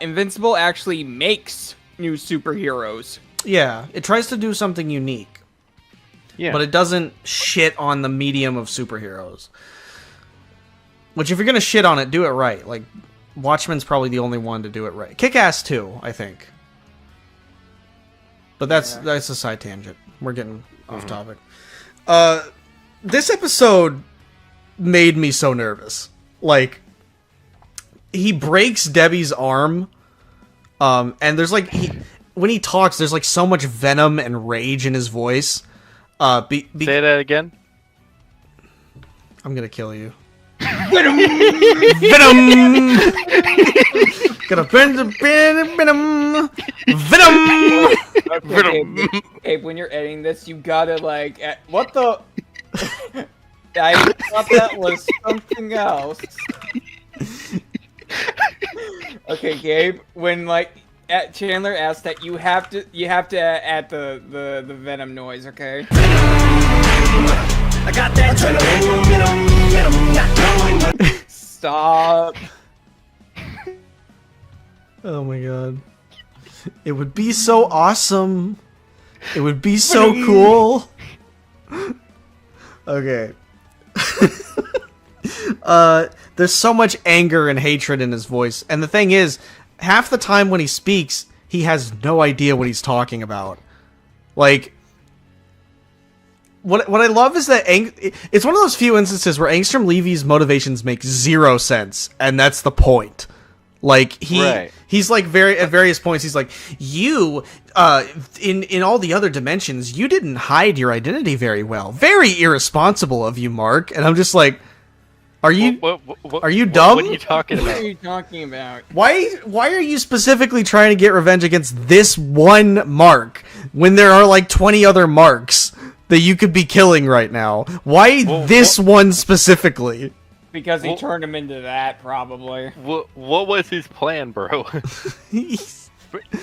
Invincible actually makes new superheroes. Yeah, it tries to do something unique. Yeah. But it doesn't shit on the medium of superheroes. Which, if you're gonna shit on it, do it right. Like, Watchmen's probably the only one to do it right. Kick-Ass too, I think. But that's a side tangent. We're getting off topic. This episode made me so nervous. Like, he breaks Debbie's arm, and there's like when he talks, there's like so much venom and rage in his voice. Say that again. I'm gonna kill you. Venom! Gonna burn the venom! Venom! Okay, when you're editing this, you gotta like, what the? I thought that was something else. Okay, Gabe, when like Chandler asked that, you have to add the venom noise, okay? I got that venom, not going. Stop. Oh my god. It would be so awesome. It would be so cool. Okay. There's so much anger and hatred in his voice. And the thing is, half the time when he speaks, he has no idea what he's talking about. Like, what I love is that it's one of those few instances where Angstrom Levy's motivations make zero sense, and that's the point. Like, he's like at various points, he's like, you, in all the other dimensions, you didn't hide your identity very well. Very irresponsible of you, Mark. And I'm just like, are you dumb? What are you talking What about? are you talking about? Why are you specifically trying to get revenge against this one Mark when there are like 20 other Marks that you could be killing right now? Why this one specifically? Because he turned him into that, probably. What was his plan, bro?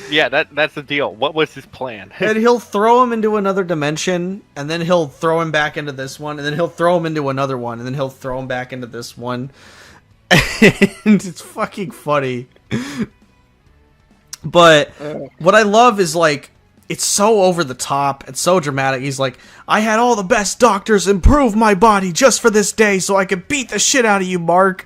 Yeah, that's the deal. What was his plan? And he'll throw him into another dimension, and then he'll throw him back into this one, and then he'll throw him into another one, and then he'll throw him back into this one. And it's fucking funny. But what I love is, like, it's so over the top, it's so dramatic. He's like, I had all the best doctors improve my body just for this day so I could beat the shit out of you, Mark.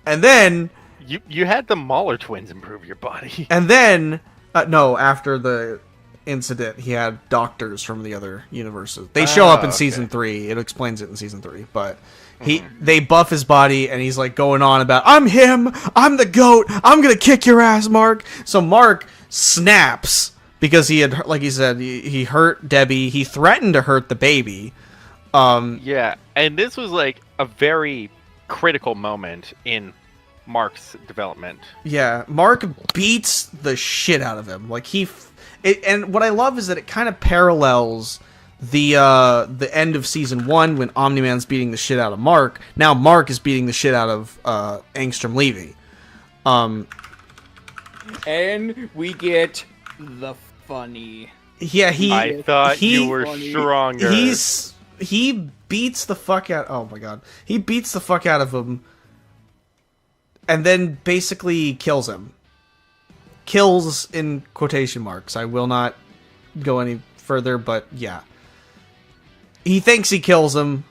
And then... You had the Mahler twins improve your body. And then... no, after the incident, he had doctors from the other universes. They show up in Season 3. It explains it in Season 3. But they buff his body, and he's like going on about, I'm him! I'm the GOAT! I'm gonna kick your ass, Mark! So Mark snaps... Because he had, like he said, he hurt Debbie. He threatened to hurt the baby. Yeah, and this was like a very critical moment in Mark's development. Yeah, Mark beats the shit out of him. Like and what I love is that it kind of parallels the end of Season 1 when Omni-Man's beating the shit out of Mark. Now Mark is beating the shit out of Angstrom Levy. And we get the funny. Yeah, I thought you were stronger. He beats the fuck out. Oh my god, he beats the fuck out of him, and then basically kills him. Kills in quotation marks. I will not go any further, but yeah, he thinks he kills him,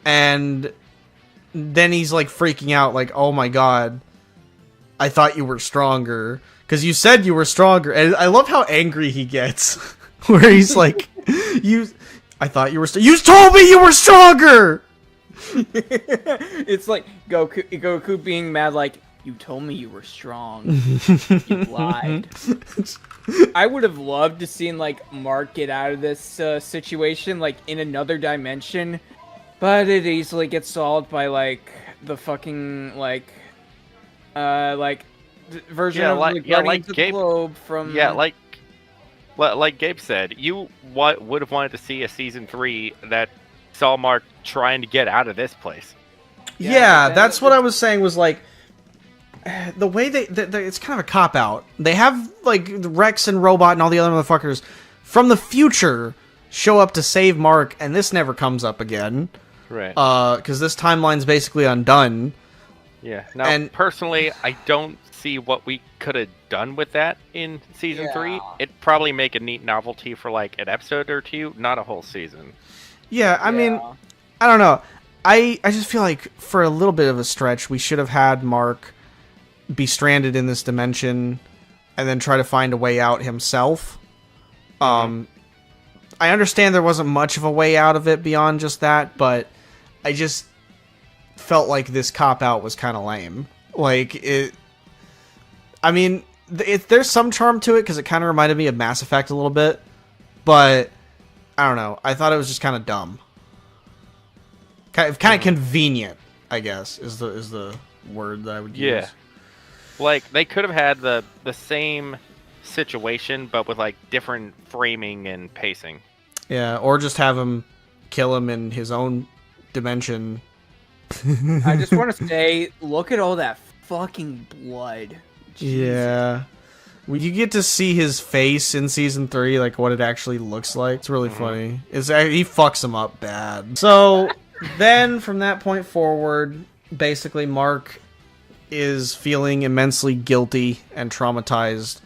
and then he's like freaking out, like, "Oh my god, I thought you were stronger." Because you said you were stronger. And I love how angry he gets. Where he's like, I thought you were... You told me you were stronger! It's like Goku being mad, like, you told me you were strong. You lied. I would have loved to seen, like, Mark get out of this situation, like, in another dimension. But it easily gets solved by, like, the fucking, like... version of the Guardians of the Globe from... Yeah, like Gabe said, you would have wanted to see a Season 3 that saw Mark trying to get out of this place. Yeah, that's what I was saying was, like, the way it's kind of a cop-out. They have, like, Rex and Robot and all the other motherfuckers from the future show up to save Mark, and this never comes up again. Right. Because this timeline's basically undone. Yeah. Now, personally, I don't see what we could have done with that in Season 3. It'd probably make a neat novelty for, like, an episode or two, not a whole season. Yeah, I mean, I don't know. I just feel like for a little bit of a stretch, we should have had Mark be stranded in this dimension and then try to find a way out himself. I understand there wasn't much of a way out of it beyond just that, but I just felt like this cop-out was kind of lame. Like, it... I mean, there's some charm to it, because it kind of reminded me of Mass Effect a little bit, but, I don't know, I thought it was just kind of dumb. Kind of convenient, I guess, is the word that I would use. Yeah. Like, they could have had the same situation, but with, like, different framing and pacing. Yeah, or just have him kill him in his own dimension. I just want to say, look at all that fucking blood. Jesus. Yeah. You get to see his face in Season 3, like what it actually looks like. It's really funny. He fucks him up bad. So, then from that point forward, basically Mark is feeling immensely guilty and traumatized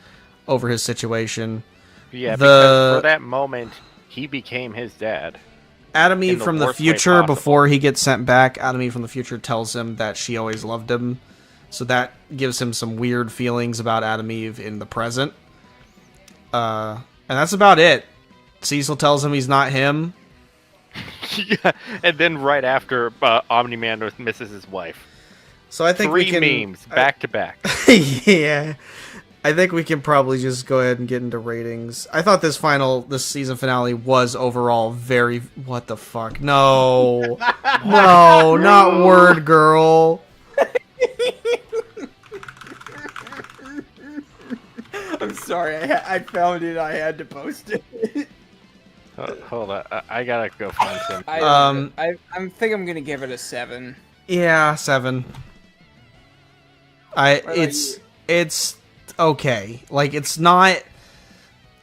over his situation. Yeah, because for that moment, he became his dad. Adam in Eve the from the worst way future, possible. before he gets sent back, Adam Eve from the future tells him that she always loved him. So that gives him some weird feelings about Adam Eve in the present. And that's about it. Cecil tells him he's not him. Yeah, and then right after Omni-Man misses his wife. So I think 3 we can memes back to back. Yeah. I think we can probably just go ahead and get into ratings. I thought this season finale was overall very... What the fuck? No. No, not Word Girl. I'm sorry, I found it. I had to post it. Hold on, I gotta go find some. I think I'm gonna give it a 7. Yeah, 7. It's okay. Like, it's not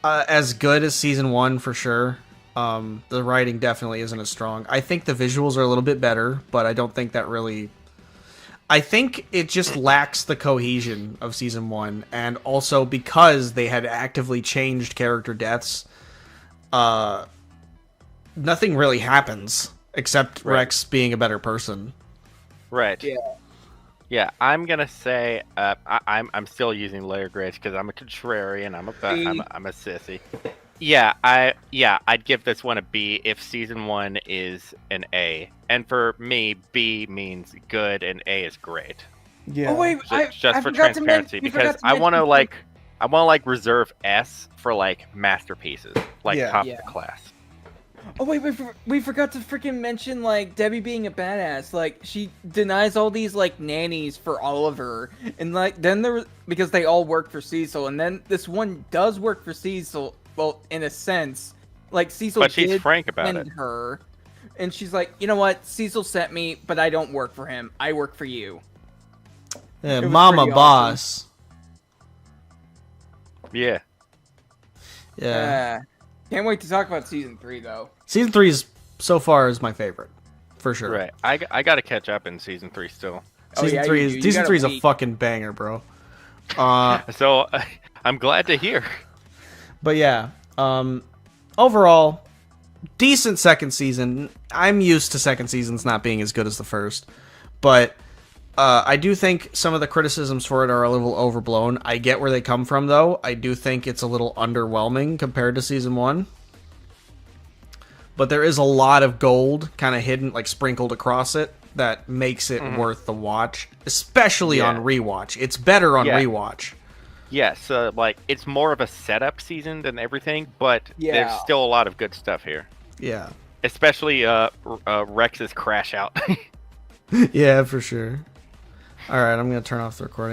as good as season 1 for sure. The writing definitely isn't as strong. I think the visuals are a little bit better, but I don't think that really... I think it just lacks the cohesion of season 1, and also because they had actively changed character deaths, nothing really happens except Rex being a better person. Right. Yeah. Yeah, I'm gonna say I'm still using layer grades because I'm a contrarian. I'm a sissy. Yeah, I'd give this one a B if season 1 is an A, and for me, B means good and A is great. Yeah. Oh wait, Just for transparency, because I want to reserve S for like masterpieces, like top of the class. Oh wait, we forgot to freaking mention like Debbie being a badass. Like she denies all these like nannies for Oliver, and like then because they all work for Cecil, and then this one does work for Cecil. Well, in a sense, like Cecil, but she's did frank about send it. her, and she's like, you know what, Cecil sent me, but I don't work for him. I work for you. Yeah, It was Mama pretty Boss. Yeah. Yeah. Can't wait to talk about season 3 though. Season 3 is so far is my favorite, for sure. Right. I got to catch up in season 3 still. Season yeah, 3 you is do. You season got a 3 is a week. fucking banger, bro. So I'm glad to hear. But yeah, overall, decent second season. I'm used to second seasons not being as good as the first, but I do think some of the criticisms for it are a little overblown. I get where they come from, though. I do think it's a little underwhelming compared to season 1. But there is a lot of gold kind of hidden, like sprinkled across it, that makes it worth the watch, especially on rewatch. It's better on rewatch. Yes, like it's more of a setup season than everything, but there's still a lot of good stuff here. Yeah. Especially Rex's crash out. Yeah, for sure. All right, I'm going to turn off the recording.